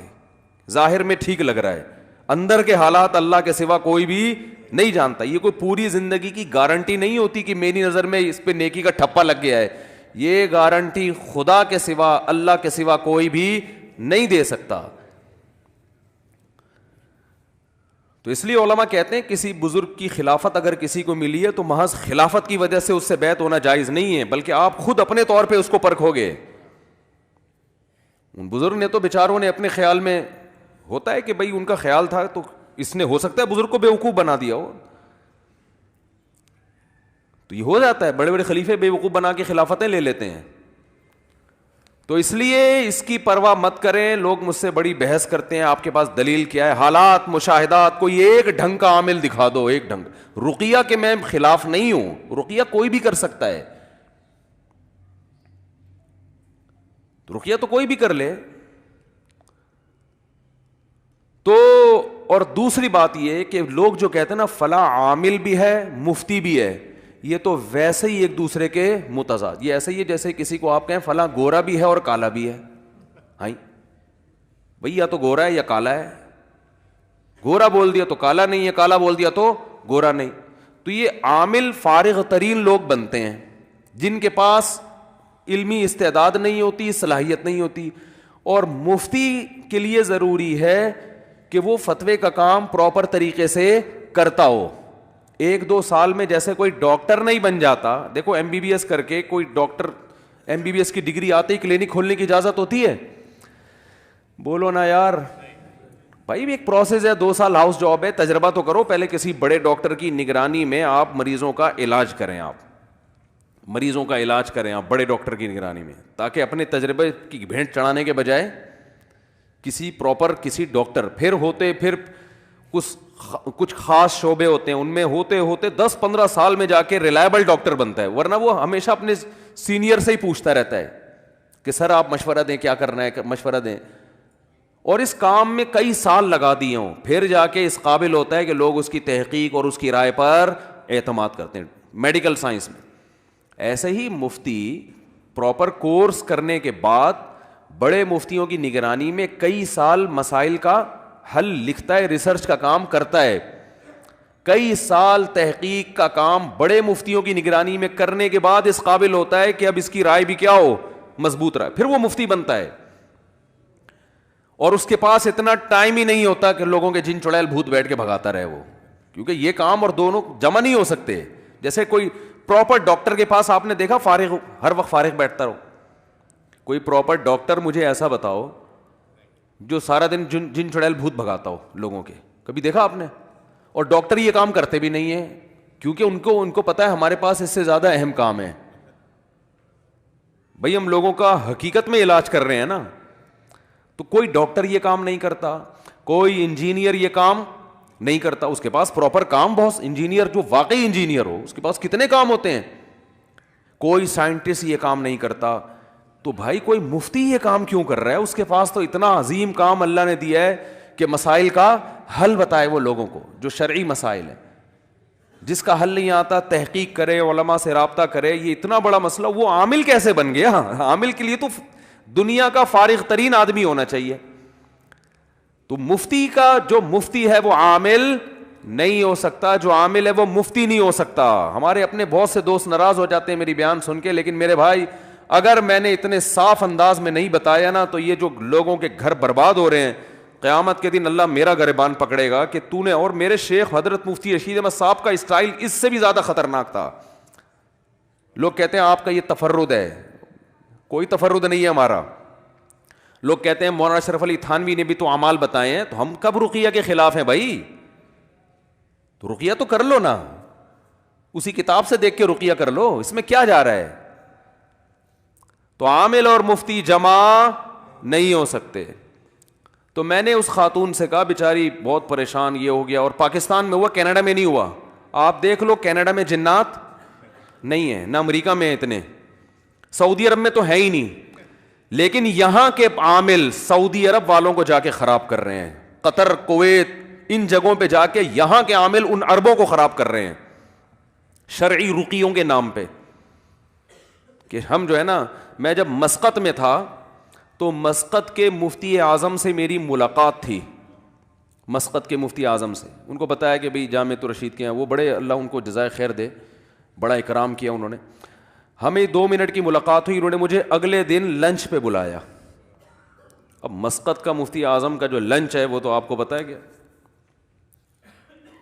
S2: ظاہر میں ٹھیک لگ رہا ہے, اندر کے حالات اللہ کے سوا کوئی بھی نہیں جانتا. یہ کوئی پوری زندگی کی گارنٹی نہیں ہوتی کہ میری نظر میں اس پہ نیکی کا ٹھپا لگ گیا ہے. یہ گارنٹی خدا کے سوا, اللہ کے سوا کوئی بھی نہیں دے سکتا. تو اس لیے علماء کہتے ہیں کسی بزرگ کی خلافت اگر کسی کو ملی ہے تو محض خلافت کی وجہ سے اس سے بیعت ہونا جائز نہیں ہے, بلکہ آپ خود اپنے طور پہ اس کو پرکھو گے. ان بزرگ نے تو بیچاروں نے اپنے خیال میں, ہوتا ہے کہ بھائی ان کا خیال تھا تو اس نے ہو سکتا ہے بزرگ کو بیوقوف بنا دیا ہو, تو یہ ہو جاتا ہے. بڑے بڑے خلیفے بیوقوف بنا کے خلافتیں لے لیتے ہیں. تو اس لیے اس کی پرواہ مت کریں. لوگ مجھ سے بڑی بحث کرتے ہیں آپ کے پاس دلیل کیا ہے, حالات, مشاہدات, کوئی ایک ڈھنگ کا عامل دکھا دو, ایک ڈھنگ. رقیہ کے میں خلاف نہیں ہوں, رقیہ کوئی بھی کر سکتا ہے, رقیہ تو کوئی بھی کر لے, تو اور دوسری بات یہ کہ لوگ جو کہتے ہیں نا فلاں عامل بھی ہے مفتی بھی ہے, یہ تو ویسے ہی ایک دوسرے کے متضاد. یہ ایسے ہی ہے جیسے کسی کو آپ کہیں فلاں گورا بھی ہے اور کالا بھی ہے. ہاں بھئی یا تو گورا ہے یا کالا ہے. گورا بول دیا تو کالا نہیں ہے, کالا بول دیا تو گورا نہیں. تو یہ عامل فارغ ترین لوگ بنتے ہیں جن کے پاس علمی استعداد نہیں ہوتی, صلاحیت نہیں ہوتی. اور مفتی کے لیے ضروری ہے کہ وہ فتوے کا کام پراپر طریقے سے کرتا ہو. 1-2 سال میں جیسے کوئی ڈاکٹر نہیں بن جاتا. دیکھو MBBS کر کے کوئی ڈاکٹر MBBS کی ڈگری آتے ہی کلینک کھولنے کی اجازت ہوتی ہے؟ بولو نا یار بھائی, ایک پروسیس ہے, 2 سال ہاؤس جاب ہے, تجربہ تو کرو. پہلے کسی بڑے ڈاکٹر کی نگرانی میں آپ مریضوں کا علاج کریں, مریضوں کا علاج کریں آپ بڑے ڈاکٹر کی نگرانی میں, تاکہ اپنے تجربے کی بھینٹ چڑھانے کے بجائے کسی پراپر کسی ڈاکٹر. پھر کچھ خاص شعبے ہوتے ہیں, ان میں ہوتے 10-15 سال میں جا کے ریلائبل ڈاکٹر بنتا ہے. ورنہ وہ ہمیشہ اپنے سینئر سے ہی پوچھتا رہتا ہے کہ سر آپ مشورہ دیں, کیا کرنا ہے, مشورہ دیں. اور اس کام میں کئی سال لگا دیے ہوں, پھر جا کے اس قابل ہوتا ہے کہ لوگ اس کی تحقیق اور اس کی رائے پر اعتماد کرتے ہیں میڈیکل سائنس میں. ایسے ہی مفتی پراپر کورس کرنے کے بعد بڑے مفتیوں کی نگرانی میں کئی سال مسائل کا حل لکھتا ہے, ریسرچ کا کام کرتا ہے. کئی سال تحقیق کا کام بڑے مفتیوں کی نگرانی میں کرنے کے بعد اس قابل ہوتا ہے کہ اب اس کی رائے بھی کیا ہو, مضبوط رائے, پھر وہ مفتی بنتا ہے. اور اس کے پاس اتنا ٹائم ہی نہیں ہوتا کہ لوگوں کے جن چڑیل بھوت بیٹھ کے بھگاتا رہے وہ, کیونکہ یہ کام اور دونوں جمع نہیں ہو سکتے. جیسے کوئی پراپر ڈاکٹر کے پاس آپ نے دیکھا فارغ, ہر وقت فارغ بیٹھتا رہو. کوئی پراپر ڈاکٹر مجھے ایسا بتاؤ جو سارا دن جن چڑیل بھوت بھگاتا ہو لوگوں کے, کبھی دیکھا آپ نے؟ اور ڈاکٹر یہ کام کرتے بھی نہیں ہیں, کیونکہ ان کو پتا ہے ہمارے پاس اس سے زیادہ اہم کام ہے. بھئی ہم لوگوں کا حقیقت میں علاج کر رہے ہیں نا. تو کوئی ڈاکٹر یہ کام نہیں کرتا, کوئی انجینئر یہ کام نہیں کرتا. اس کے پاس پراپر کام بہت, انجینئر جو واقعی انجینئر ہو اس کے پاس کتنے کام ہوتے ہیں. کوئی سائنٹسٹ یہ کام نہیں کرتا. تو بھائی کوئی مفتی یہ کام کیوں کر رہا ہے؟ اس کے پاس تو اتنا عظیم کام اللہ نے دیا ہے کہ مسائل کا حل بتائے وہ لوگوں کو, جو شرعی مسائل ہیں. جس کا حل نہیں آتا تحقیق کرے, علماء سے رابطہ کرے. یہ اتنا بڑا مسئلہ, وہ عامل کیسے بن گیا؟ عامل کے لیے تو دنیا کا فارغ ترین آدمی ہونا چاہیے. تو مفتی کا جو مفتی ہے وہ عامل نہیں ہو سکتا, جو عامل ہے وہ مفتی نہیں ہو سکتا. ہمارے اپنے بہت سے دوست ناراض ہو جاتے ہیں میری بیان سن کے, لیکن میرے بھائی اگر میں نے اتنے صاف انداز میں نہیں بتایا نا تو یہ جو لوگوں کے گھر برباد ہو رہے ہیں, قیامت کے دن اللہ میرا گریبان پکڑے گا کہ تو نے. اور میرے شیخ حضرت مفتی رشید احمد صاحب کا اسٹائل اس سے بھی زیادہ خطرناک تھا. لوگ کہتے ہیں آپ کا یہ تفرد ہے, کوئی تفرد نہیں ہے ہمارا. لوگ کہتے ہیں مولانا اشرف علی تھانوی نے بھی تو اعمال بتائے ہیں, تو ہم کب رقیہ کے خلاف ہیں بھائی؟ تو رقیہ تو کر لو نا, اسی کتاب سے دیکھ کے رقیہ کر لو, اس میں کیا جا رہا ہے؟ تو عامل اور مفتی جمع نہیں ہو سکتے. تو میں نے اس خاتون سے کہا, بیچاری بہت پریشان, یہ ہو گیا. اور پاکستان میں ہوا, کینیڈا میں نہیں ہوا. آپ دیکھ لو, کینیڈا میں جنات نہیں ہیں, نہ امریکہ میں اتنے, سعودی عرب میں تو ہے ہی نہیں. لیکن یہاں کے عامل سعودی عرب والوں کو جا کے خراب کر رہے ہیں. قطر, کویت, ان جگہوں پہ جا کے یہاں کے عامل ان عربوں کو خراب کر رہے ہیں شرعی رقیوں کے نام پہ. کہ ہم جو ہے نا, میں جب مسقط میں تھا تو مسقط کے مفتی اعظم سے میری ملاقات تھی. مسقط کے مفتی اعظم سے ان کو بتایا کہ بھئی جامعۃ الرشید کے ہیں, وہ بڑے, اللہ ان کو جزائے خیر دے, بڑا اکرام کیا انہوں نے. ہمیں 2 منٹ کی ملاقات ہوئی, انہوں نے مجھے اگلے دن لنچ پہ بلایا. اب مسقط کا مفتی اعظم کا جو لنچ ہے وہ تو آپ کو پتہ ہے کیا,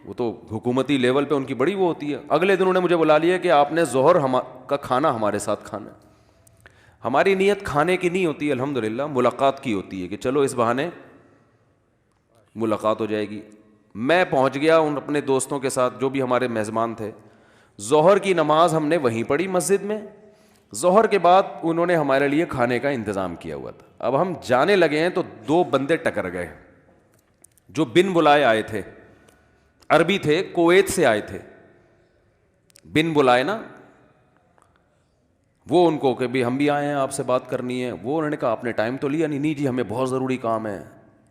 S2: وہ تو حکومتی لیول پہ ان کی بڑی وہ ہوتی ہے. اگلے دن انہوں نے مجھے بلا لیا کہ آپ نے ظہر کا کھانا ہمارے ساتھ کھانا. ہماری نیت کھانے کی نہیں ہوتی الحمدللہ, ملاقات کی ہوتی ہے کہ چلو اس بہانے ملاقات ہو جائے گی. میں پہنچ گیا ان اپنے دوستوں کے ساتھ جو بھی ہمارے میزبان تھے. ظہر کی نماز ہم نے وہیں پڑھی مسجد میں. ظہر کے بعد انہوں نے ہمارے لیے کھانے کا انتظام کیا ہوا تھا. اب ہم جانے لگے ہیں تو 2 بندے ٹکر گئے جو بن بلائے آئے تھے, عربی تھے, کویت سے آئے تھے. بن بلائے نا, وہ ان کو کہ بھی ہم بھی آئے ہیں آپ سے بات کرنی ہے. وہ انہوں نے کہا آپ نے ٹائم تو لیا نہیں؟ نہیں جی ہمیں بہت ضروری کام ہے.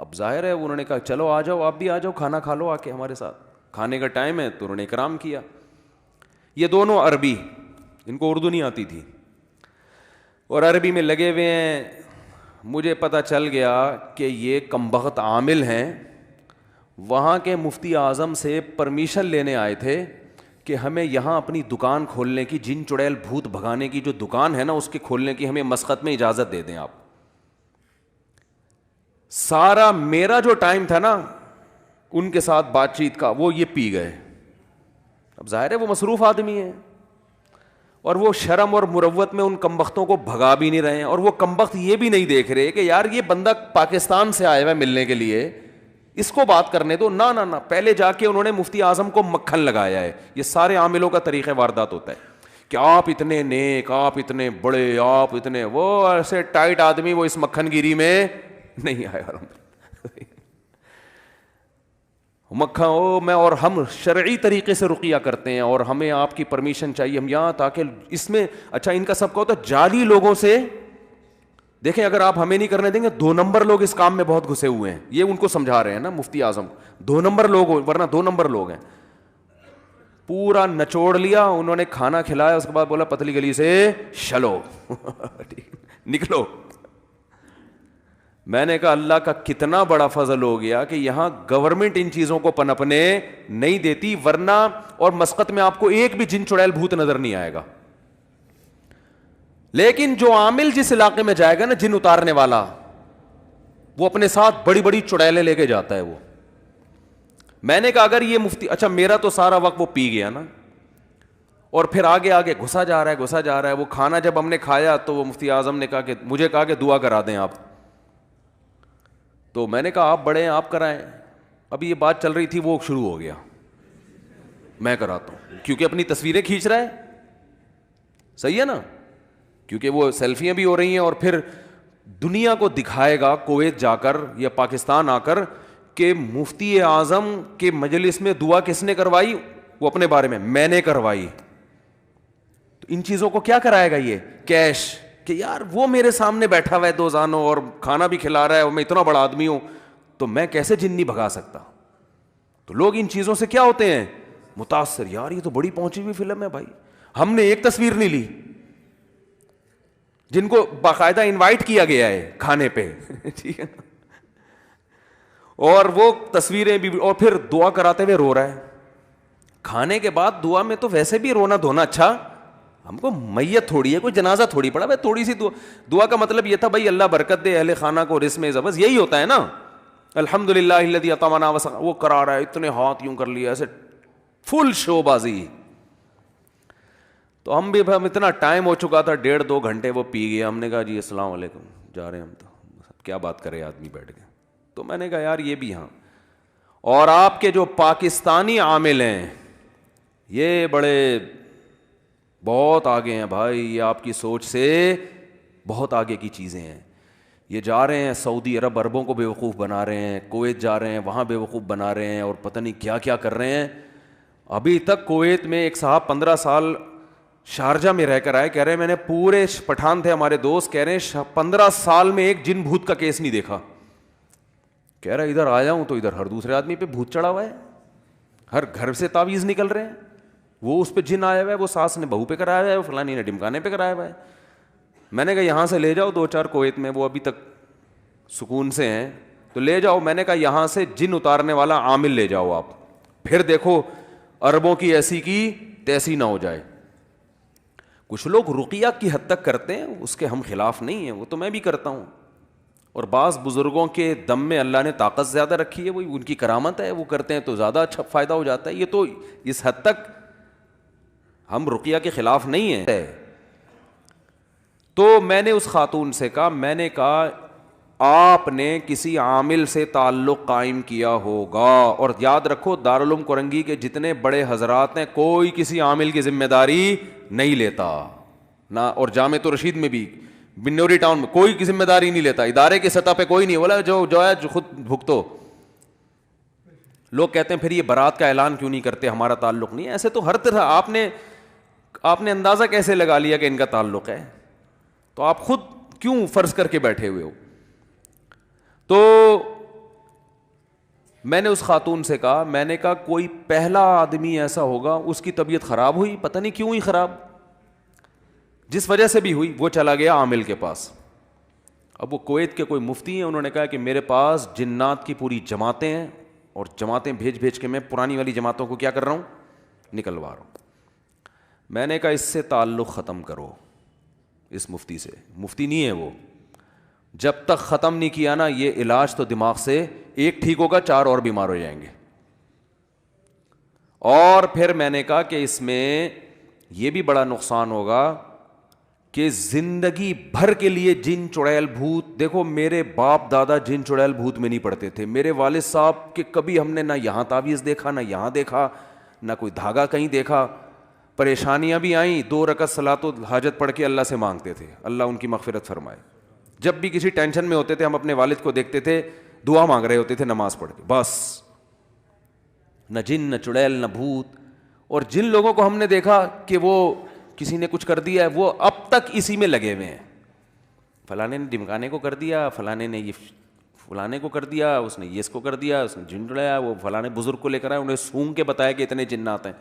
S2: اب ظاہر ہے انہوں نے کہا چلو آ جاؤ, آپ بھی آ جاؤ, کھانا کھا لو آ کے ہمارے ساتھ, کھانے کا ٹائم ہے. تو انہوں نے اکرام کیا. یہ دونوں عربی, ان کو اردو نہیں آتی تھی اور عربی میں لگے ہوئے ہیں. مجھے پتہ چل گیا کہ یہ کمبخت عامل ہیں, وہاں کے مفتی اعظم سے پرمیشن لینے آئے تھے کہ ہمیں یہاں اپنی دکان کھولنے کی, جن چڑیل بھوت بھگانے کی جو دکان ہے نا اس کے کھولنے کی ہمیں مسقط میں اجازت دے دیں آپ. سارا میرا جو ٹائم تھا نا ان کے ساتھ بات چیت کا وہ یہ پی گئے. اب ظاہر ہے وہ مصروف آدمی ہیں اور وہ شرم اور مروت میں ان کمبختوں کو بھگا بھی نہیں رہے ہیں, اور وہ کمبخت یہ بھی نہیں دیکھ رہے کہ یار یہ بندہ پاکستان سے آیا ہوا ہے ملنے کے لیے, اس کو بات کرنے دو. نہ نہ نہ, پہلے جا کے انہوں نے مفتی اعظم کو مکھن لگایا ہے. یہ سارے عاملوں کا طریقہ واردات ہوتا ہے کہ آپ اتنے نیک, آپ اتنے بڑے, آپ اتنے وہ, ایسے ٹائٹ آدمی وہ اس مکھن گیری میں نہیں آیا. مکھن او میں, اور ہم شرعی طریقے سے رقیہ کرتے ہیں اور ہمیں آپ کی پرمیشن چاہیے, ہم یہاں تاکہ اس میں اچھا ان کا سب کا ہوتا ہے جعلی لوگوں سے. دیکھیں اگر آپ ہمیں نہیں کرنے دیں گے, 2 نمبر لوگ اس کام میں بہت گھسے ہوئے ہیں. یہ ان کو سمجھا رہے ہیں نا مفتی اعظم, 2 نمبر لوگ ہو, ورنہ 2 نمبر لوگ ہیں. پورا نچوڑ لیا انہوں نے, کھانا کھلایا, اس کے بعد بولا پتلی گلی سے چلو نکلو. میں نے کہا اللہ کا کتنا بڑا فضل ہو گیا کہ یہاں گورنمنٹ ان چیزوں کو پنپنے نہیں دیتی, ورنہ اور مسقط میں آپ کو ایک بھی جن چڑیل بھوت نظر نہیں آئے گا. لیکن جو عامل جس علاقے میں جائے گا نا, جن اتارنے والا, وہ اپنے ساتھ بڑی بڑی چڑیلیں لے کے جاتا ہے وہ. میں نے کہا اگر یہ مفتی, اچھا میرا تو سارا وقت وہ پی گیا نا, اور پھر آگے آگے گھسا جا رہا ہے. وہ کھانا جب ہم نے کھایا تو وہ مفتی اعظم نے کہا کہ مجھے کہا کہ دعا کرا دیں آپ. تو میں نے کہا آپ بڑے ہیں, آپ کرائیں. ابھی یہ بات چل رہی تھی, وہ شروع ہو گیا میں کراتا ہوں, کیونکہ اپنی تصویریں کھینچ رہا ہے. صحیح ہے نا, کیونکہ وہ سیلفیاں بھی ہو رہی ہیں, اور پھر دنیا کو دکھائے گا کویت جا کر یا پاکستان آ کر کہ مفتی اعظم کے مجلس میں دعا کس نے کروائی, وہ اپنے بارے میں نے کروائی. تو ان چیزوں کو کیا کرائے گا یہ کیش, کہ یار وہ میرے سامنے بیٹھا ہوا ہے 2 زانوں اور کھانا بھی کھلا رہا ہے, اور میں اتنا بڑا آدمی ہوں, تو میں کیسے جن نہیں بھگا سکتا. تو لوگ ان چیزوں سے کیا ہوتے ہیں متاثر, یار یہ تو بڑی پہنچی ہوئی فلم ہے بھائی, ہم نے ایک تصویر نہیں لی. جن کو باقاعدہ انوائٹ کیا گیا ہے کھانے پہ ٹھیک ہے, اور وہ تصویریں بھی, اور پھر دعا کراتے ہوئے رو رہا ہے. کھانے کے بعد دعا میں تو ویسے بھی رونا دھونا اچھا, ہم کو میت تھوڑی ہے, کوئی جنازہ تھوڑی پڑا بھائی, تھوڑی سی دعا کا مطلب یہ تھا بھائی اللہ برکت دے اہل خانہ کو رزق میں اضافہ, یہی ہوتا ہے نا. الحمدللہ الذی اطعمنا وسقانا, وہ کرا رہا ہے, اتنے ہاتھ یوں کر لیا ایسے, فل شو بازی. تو ہم بھی اتنا ٹائم ہو چکا تھا, 1.5-2 گھنٹے وہ پی گیا. ہم نے کہا جی السلام علیکم, جا رہے ہیں ہم, تو کیا بات کرے آدمی بیٹھ کے. تو میں نے کہا یار یہ بھی ہاں, اور آپ کے جو پاکستانی عامل ہیں یہ بڑے بہت آگے ہیں بھائی, یہ آپ کی سوچ سے بہت آگے کی چیزیں ہیں. یہ جا رہے ہیں سعودی عربوں کو بیوقوف بنا رہے ہیں, کویت جا رہے ہیں وہاں بیوقوف بنا رہے ہیں, اور پتہ نہیں کیا کیا کر رہے ہیں. ابھی تک کویت میں ایک صاحب 15 سال شارجہ میں رہ کر آئے, کہہ رہے ہیں میں نے پورے پٹھان تھے ہمارے دوست, کہہ رہے ہیں 15 سال میں ایک جن بھوت کا کیس نہیں دیکھا. کہہ رہا ادھر آیا ہوں تو ادھر ہر دوسرے آدمی پہ بھوت چڑھا ہوا ہے, ہر گھر سے تعویذ نکل رہے ہیں. وہ اس پہ جن آیا ہوا ہے, وہ ساس نے بہو پہ کرایا ہوا ہے, وہ فلانی نے ڈمکانے پہ کرایا ہوا ہے. میں نے کہا یہاں سے لے جاؤ 2-4 کویت میں, وہ ابھی تک سکون سے ہیں تو لے جاؤ. میں نے کہا یہاں سے جن اتارنے والا عامل لے جاؤ آپ, پھر دیکھو عربوں کی ایسی کی تیسی نہ ہو جائے. کچھ لوگ رقیہ کی حد تک کرتے ہیں, اس کے ہم خلاف نہیں ہیں, وہ تو میں بھی کرتا ہوں. اور بعض بزرگوں کے دم میں اللہ نے طاقت زیادہ رکھی ہے, وہ ان کی کرامت ہے, وہ کرتے ہیں تو زیادہ اچھا فائدہ ہو جاتا ہے. یہ تو اس حد تک ہم رقیہ کے خلاف نہیں ہیں. تو میں نے اس خاتون سے کہا, میں نے کہا آپ نے کسی عامل سے تعلق قائم کیا ہوگا, اور یاد رکھو دارالعلوم کورنگی کے جتنے بڑے حضرات ہیں کوئی کسی عامل کی ذمہ داری نہیں لیتا نہ, اور جامعۃ الرشید میں بھی بنوری ٹاؤن میں کوئی کی ذمہ داری نہیں لیتا, ادارے کی سطح پہ کوئی نہیں, بولا جو ہے جو خود بھگتو. لوگ کہتے ہیں پھر یہ برات کا اعلان کیوں نہیں کرتے, ہمارا تعلق نہیں ہے. ایسے تو ہر طرح آپ نے اندازہ کیسے لگا لیا کہ ان کا تعلق ہے, تو آپ خود کیوں فرض کر کے بیٹھے ہوئے ہو. تو میں نے اس خاتون سے کہا, میں نے کہا کوئی پہلا آدمی ایسا ہوگا اس کی طبیعت خراب ہوئی, پتہ نہیں کیوں ہوئی خراب, جس وجہ سے بھی ہوئی, وہ چلا گیا عامل کے پاس. اب وہ کویت کے کوئی مفتی ہیں, انہوں نے کہا کہ میرے پاس جنات کی پوری جماعتیں ہیں اور جماعتیں بھیج بھیج کے میں پرانی والی جماعتوں کو کیا کر رہا ہوں, نکلوا رہا ہوں. میں نے کہا اس سے تعلق ختم کرو, اس مفتی سے, مفتی نہیں ہے وہ, جب تک ختم نہیں کیا نا یہ علاج تو دماغ سے, ایک ٹھیک ہوگا 4 اور بیمار ہو جائیں گے. اور پھر میں نے کہا کہ اس میں یہ بھی بڑا نقصان ہوگا کہ زندگی بھر کے لیے جن چڑیل بھوت, دیکھو میرے باپ دادا جن چڑیل بھوت میں نہیں پڑتے تھے, میرے والد صاحب کے کبھی ہم نے نہ یہاں تعویذ دیکھا نہ یہاں دیکھا نہ کوئی دھاگا کہیں دیکھا. پریشانیاں بھی آئیں, 2 رکعت صلاۃ الحاجت پڑھ کے اللہ سے مانگتے تھے, اللہ ان کی مغفرت فرمائے. جب بھی کسی ٹینشن میں ہوتے تھے ہم اپنے والد کو دیکھتے تھے دعا مانگ رہے ہوتے تھے نماز پڑھ کے, بس نہ جن نہ چڑیل نہ بھوت. اور جن لوگوں کو ہم نے دیکھا کہ وہ کسی نے کچھ کر دیا ہے وہ اب تک اسی میں لگے ہوئے ہیں, فلانے نے ڈمکانے کو کر دیا, فلانے نے یہ فلانے کو کر دیا, اس نے یہ اس کو کر دیا, اس نے جن چڑھایا, وہ فلانے بزرگ کو لے کر آئے, انہیں سونگ کے بتایا کہ اتنے جنات ہیں.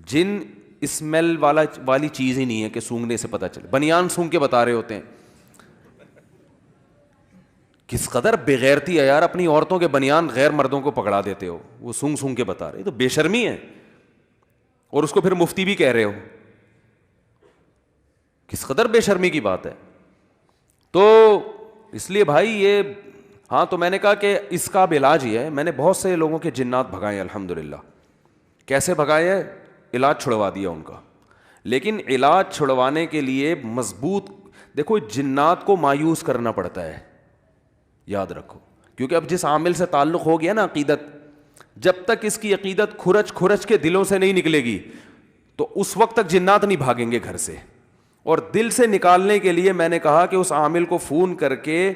S2: جن اسمیل والی چیز ہی نہیں ہے کہ سونگنے سے پتہ چلے, بنیان سونگ کے بتا رہے ہوتے ہیں. کس قدر بےغیرتی ہے یار, اپنی عورتوں کے بنیان غیر مردوں کو پکڑا دیتے ہو, وہ سونگ سونگ کے بتا رہے, تو بے شرمی ہے, اور اس کو پھر مفتی بھی کہہ رہے ہو, کس قدر بے شرمی کی بات ہے. تو اس لیے بھائی یہ, ہاں تو میں نے کہا کہ اس کا اب علاج یہ ہے, میں نے بہت سے لوگوں کے جنات بھگائے الحمدللہ. کیسے بھگائے ہیں, علاج چھڑوا دیا ان کا. لیکن علاج چھڑوانے کے لیے مضبوط, دیکھو جنات کو مایوس کرنا پڑتا ہے, یاد رکھو, کیونکہ اب جس عامل سے تعلق ہو گیا نا عقیدت, جب تک اس کی عقیدت کھرچ کھرچ کے دلوں سے نہیں نکلے گی تو اس وقت تک جنات نہیں بھاگیں گے گھر سے. اور دل سے نکالنے کے لیے میں نے کہا کہ اس عامل کو فون کر کے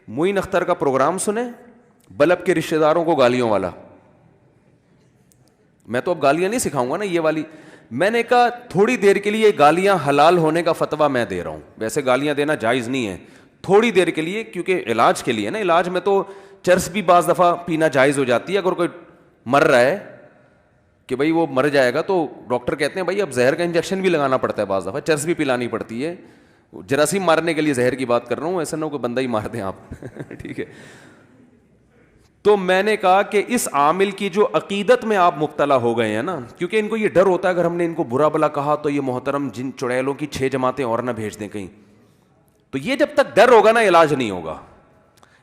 S2: معین اختر کا پروگرام سنیں, بلب کے رشتہ داروں کو گالیوں والا. میں تو اب گالیاں نہیں سکھاؤں گا نا یہ والی, میں نے کہا تھوڑی دیر کے لیے گالیاں حلال ہونے کا فتویٰ میں دے رہا ہوں, ویسے گالیاں دینا جائز نہیں ہے, تھوڑی دیر کے لیے, کیونکہ علاج کے لیے نا, علاج میں تو چرس بھی بعض دفعہ پینا جائز ہو جاتی ہے. اگر کوئی مر رہا ہے کہ بھائی وہ مر جائے گا تو ڈاکٹر کہتے ہیں بھائی اب زہر کا انجیکشن بھی لگانا پڑتا ہے, بعض دفعہ چرس بھی پلانی پڑتی ہے. جراثیم مارنے کے لیے زہر کی بات کر رہا ہوں, ایسا نہ کوئی بندہ ہی مار دیں آپ ٹھیک ہے. تو میں نے کہا کہ اس عامل کی جو عقیدت میں آپ مبتلا ہو گئے ہیں نا, کیونکہ ان کو یہ ڈر ہوتا ہے اگر ہم نے ان کو برا بلا کہا تو یہ محترم جن چڑیلوں کی 6 جماعتیں اور نہ بھیج دیں کہیں, تو یہ جب تک ڈر ہوگا نا علاج نہیں ہوگا.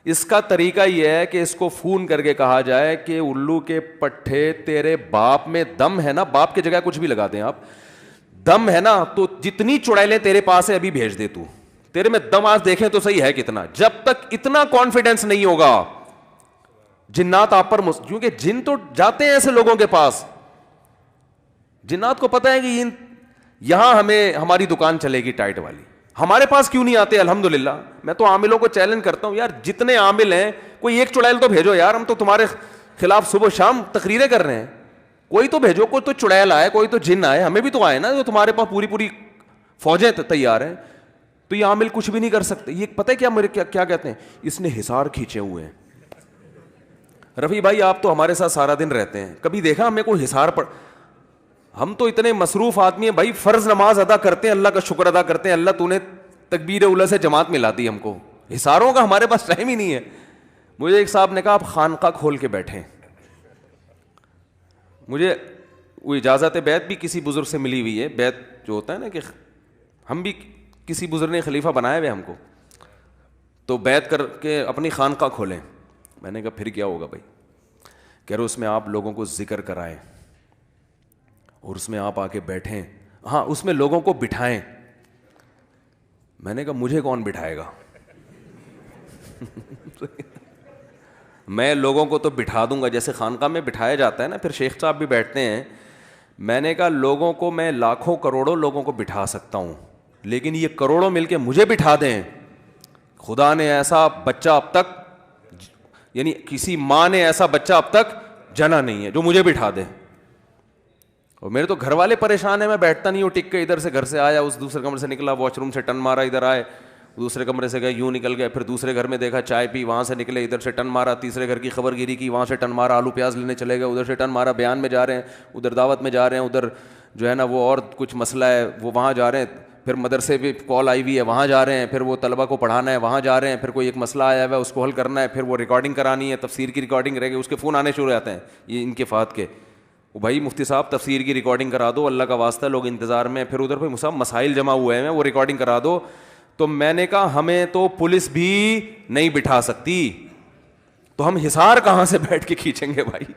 S2: اس کا طریقہ یہ ہے کہ اس کو فون کر کے کہا جائے کہ الو کے پٹھے تیرے باپ میں دم ہے نا, باپ کی جگہ کچھ بھی لگا دیں آپ, دم ہے نا تو جتنی چڑیلیں تیرے پاس ہے ابھی بھیج دے, تو تیرے میں دم آج دیکھیں تو صحیح ہے کتنا. جب تک اتنا کانفیڈنس نہیں ہوگا جنات آپ پر کیونکہ جن تو جاتے ہیں ایسے لوگوں کے پاس, جنات کو پتہ ہے کہ یہاں ہمیں ہماری دکان چلے گی ٹائٹ والی, ہمارے پاس کیوں نہیں آتے الحمدللہ. میں تو عاملوں کو چیلنج کرتا ہوں, یار جتنے عامل ہیں کوئی ایک چڑیل تو بھیجو یار, ہم تو تمہارے خلاف صبح شام تقریریں کر رہے ہیں, کوئی تو بھیجو, کوئی تو چڑیل آئے, کوئی تو جن آئے, ہمیں بھی تو آئے نا, جو تمہارے پاس پوری فوجیں تیار ہیں. تو یہ عامل کچھ بھی نہیں کر سکتے. یہ پتہ ہے کیا میرے کیا کہتے ہیں, اس نے حصار کھینچے ہوئے ہیں. رفیع بھائی آپ تو ہمارے ساتھ سارا دن رہتے ہیں, کبھی دیکھا ہمیں کوئی حصار پڑ, ہم تو اتنے مصروف آدمی ہیں بھائی, فرض نماز ادا کرتے ہیں, اللہ کا شکر ادا کرتے ہیں, اللہ تو نے تکبیر اولا سے جماعت ملا دی ہم کو, حصاروں کا ہمارے پاس ٹائم ہی نہیں ہے. مجھے ایک صاحب نے کہا آپ خانقاہ کھول کے بیٹھیں, مجھے وہ اجازت بیعت بھی کسی بزرگ سے ملی ہوئی ہے, بیعت جو ہوتا ہے نا کہ ہم بھی کسی بزرگ نے خلیفہ بنایا ہوئے ہم کو, تو بیعت کر کے اپنی خانقاہ کھولیں. میں نے کہا پھر کیا ہوگا بھائی, کہہ رہے اس میں آپ لوگوں کو ذکر کرائیں اور اس میں آپ آ کے بیٹھیں, ہاں اس میں لوگوں کو بٹھائیں. میں نے کہا مجھے کون بٹھائے گا میں لوگوں کو تو بٹھا دوں گا جیسے خانقاہ میں بٹھایا جاتا ہے نا, پھر شیخ صاحب بھی بیٹھتے ہیں. میں نے کہا لوگوں کو میں لاکھوں کروڑوں لوگوں کو بٹھا سکتا ہوں, لیکن یہ کروڑوں مل کے مجھے بٹھا دیں, خدا نے ایسا بچہ اب تک, یعنی کسی ماں نے ایسا بچہ اب تک جنا نہیں ہے جو مجھے بٹھا دے. اور میرے تو گھر والے پریشان ہیں, میں بیٹھتا نہیں ہوں ٹک کے, ادھر سے گھر سے آیا, اس دوسرے کمرے سے نکلا, واش روم سے ٹن مارا, ادھر آئے, دوسرے کمرے سے گئے یوں نکل گئے, پھر دوسرے گھر میں دیکھا چائے پی, وہاں سے نکلے ادھر سے ٹن مارا, تیسرے گھر کی خبر گیری کی, وہاں سے ٹن مارا, آلو پیاز لینے چلے گئے ادھر سے ٹن مارا, بیان میں جا رہے ہیں ادھر دعوت میں جا رہے ہیں, ادھر جو ہے نا وہ اور کچھ مسئلہ ہے وہ وہاں جا رہے ہیں, پھر مدرسے بھی کال آئی ہوئی ہے وہاں جا رہے ہیں, پھر وہ طلبہ کو پڑھانا ہے وہاں جا رہے ہیں, پھر کوئی ایک مسئلہ آیا ہوا ہے اس کو حل کرنا ہے, پھر وہ ریکارڈنگ کرانی ہے, تفسیر کی ریکارڈنگ رہ گئی, اس کے فون آنے شروع ہو جاتے ہیں یہ ان کے فات کے, وہ بھائی مفتی صاحب تفسیر کی ریکارڈنگ کرا دو, اللہ کا واسطہ لوگ انتظار میں, پھر ادھر پہ صاحب مسائل جمع ہوئے ہیں وہ ریکارڈنگ کرا دو. تو میں نے کہا ہمیں تو پولیس بھی نہیں بٹھا سکتی, تو ہم حصار کہاں سے بیٹھ کے کھینچیں گے بھائی.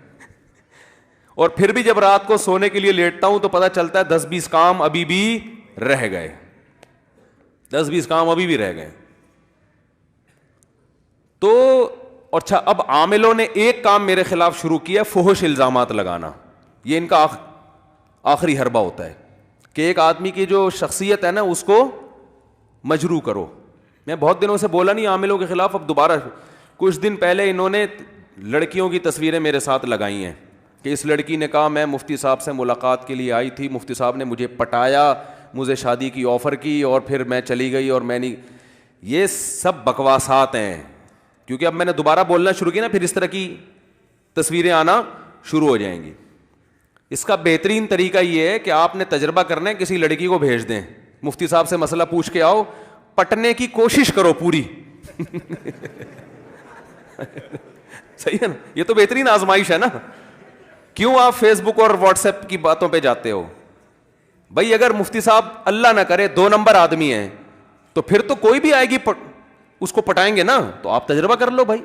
S2: اور پھر بھی جب رات کو سونے کے لیے لیٹتا ہوں تو پتہ چلتا ہے 10-20 کام ابھی بھی رہ گئے, 10-20 کام ابھی بھی رہ گئے. تو اچھا اب عاملوں نے ایک کام میرے خلاف شروع کیا, فحش الزامات لگانا. یہ ان کا آخری حربہ ہوتا ہے کہ ایک آدمی کی جو شخصیت ہے نا اس کو مجروح کرو. میں بہت دنوں سے بولا نہیں عاملوں کے خلاف, اب دوبارہ کچھ دن پہلے انہوں نے لڑکیوں کی تصویریں میرے ساتھ لگائی ہیں کہ اس لڑکی نے کہا میں مفتی صاحب سے ملاقات کے لیے آئی تھی, مفتی صاحب نے مجھے پٹایا, مجھے شادی کی آفر کی اور پھر میں چلی گئی اور میں نہیں. یہ سب بکواسات ہیں, کیونکہ اب میں نے دوبارہ بولنا شروع کیا نا پھر اس طرح کی تصویریں آنا شروع ہو جائیں گی. اس کا بہترین طریقہ یہ ہے کہ آپ نے تجربہ کرنا ہے, کسی لڑکی کو بھیج دیں, مفتی صاحب سے مسئلہ پوچھ کے آؤ, پٹنے کی کوشش کرو پوری. صحیح ہے نا, یہ تو بہترین آزمائش ہے نا. کیوں آپ فیس بک اور واٹس ایپ کی باتوں پہ جاتے ہو بھائی؟ اگر مفتی صاحب اللہ نہ کرے 2 نمبر آدمی ہیں تو پھر تو کوئی بھی آئے گی اس کو پٹائیں گے نا. تو آپ تجربہ کر لو بھائی,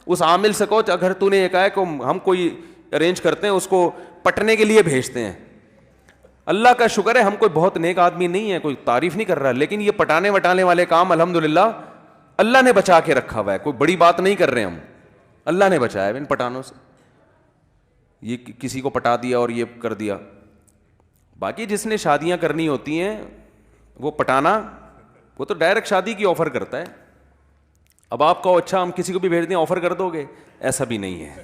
S2: اس عامل سے کہو اگر تو نے یہ کہا ہے کہ ہم کوئی ارینج کرتے ہیں اس کو پٹنے کے لیے بھیجتے ہیں. اللہ کا شکر ہے ہم کوئی بہت نیک آدمی نہیں ہے, کوئی تعریف نہیں کر رہا, لیکن یہ پٹانے وٹانے والے کام الحمدللہ اللہ نے بچا کے رکھا ہوا ہے, کوئی بڑی بات نہیں کر رہے ہم, اللہ نے بچایا ہے ان پٹانوں سے. یہ کسی کو پٹا دیا اور یہ کر دیا. باقی جس نے شادیاں کرنی ہوتی ہیں وہ پٹانا, وہ تو ڈائریکٹ شادی کی آفر کرتا ہے. اب آپ کہو اچھا ہم کسی کو بھی بھیج دیں آفر کر دو گے, ایسا بھی نہیں ہے.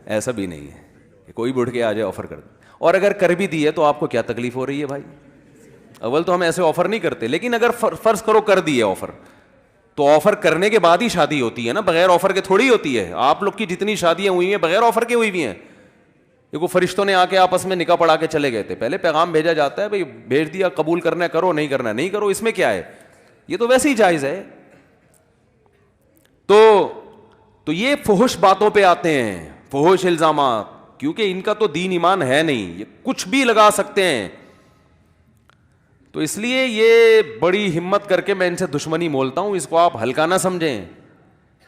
S2: ایسا بھی نہیں ہے کہ کوئی بھی اٹھ کے آ جائے آفر کر دے. اور اگر کر بھی دی ہے تو آپ کو کیا تکلیف ہو رہی ہے بھائی؟ اول تو ہم ایسے آفر نہیں کرتے, لیکن اگر فرض کرو کر دی ہے آفر, تو آفر کرنے کے بعد ہی شادی ہوتی ہے نا, بغیر آفر کے تھوڑی ہوتی ہے. آپ لوگ کی جتنی شادیاں ہوئی ہیں بغیر آفر کے ہوئی ہوئی ہیں. دیکھو فرشتوں نے آ کے آپس میں نکاح پڑھا کے چلے گئے تھے, پہلے پیغام بھیجا جاتا ہے بھائی بھیج دیا, قبول کرنا ہے کرو, نہیں کرنا نہیں کرو, اس میں کیا ہے, یہ تو ویسے ہی جائز ہے. تو یہ فحش باتوں پہ آتے ہیں, فحش الزامات, کیونکہ ان کا تو دین ایمان ہے نہیں, یہ کچھ بھی لگا سکتے ہیں. تو اس لیے یہ بڑی ہمت کر کے میں ان سے دشمنی مولتا ہوں, اس کو آپ ہلکا نہ سمجھیں.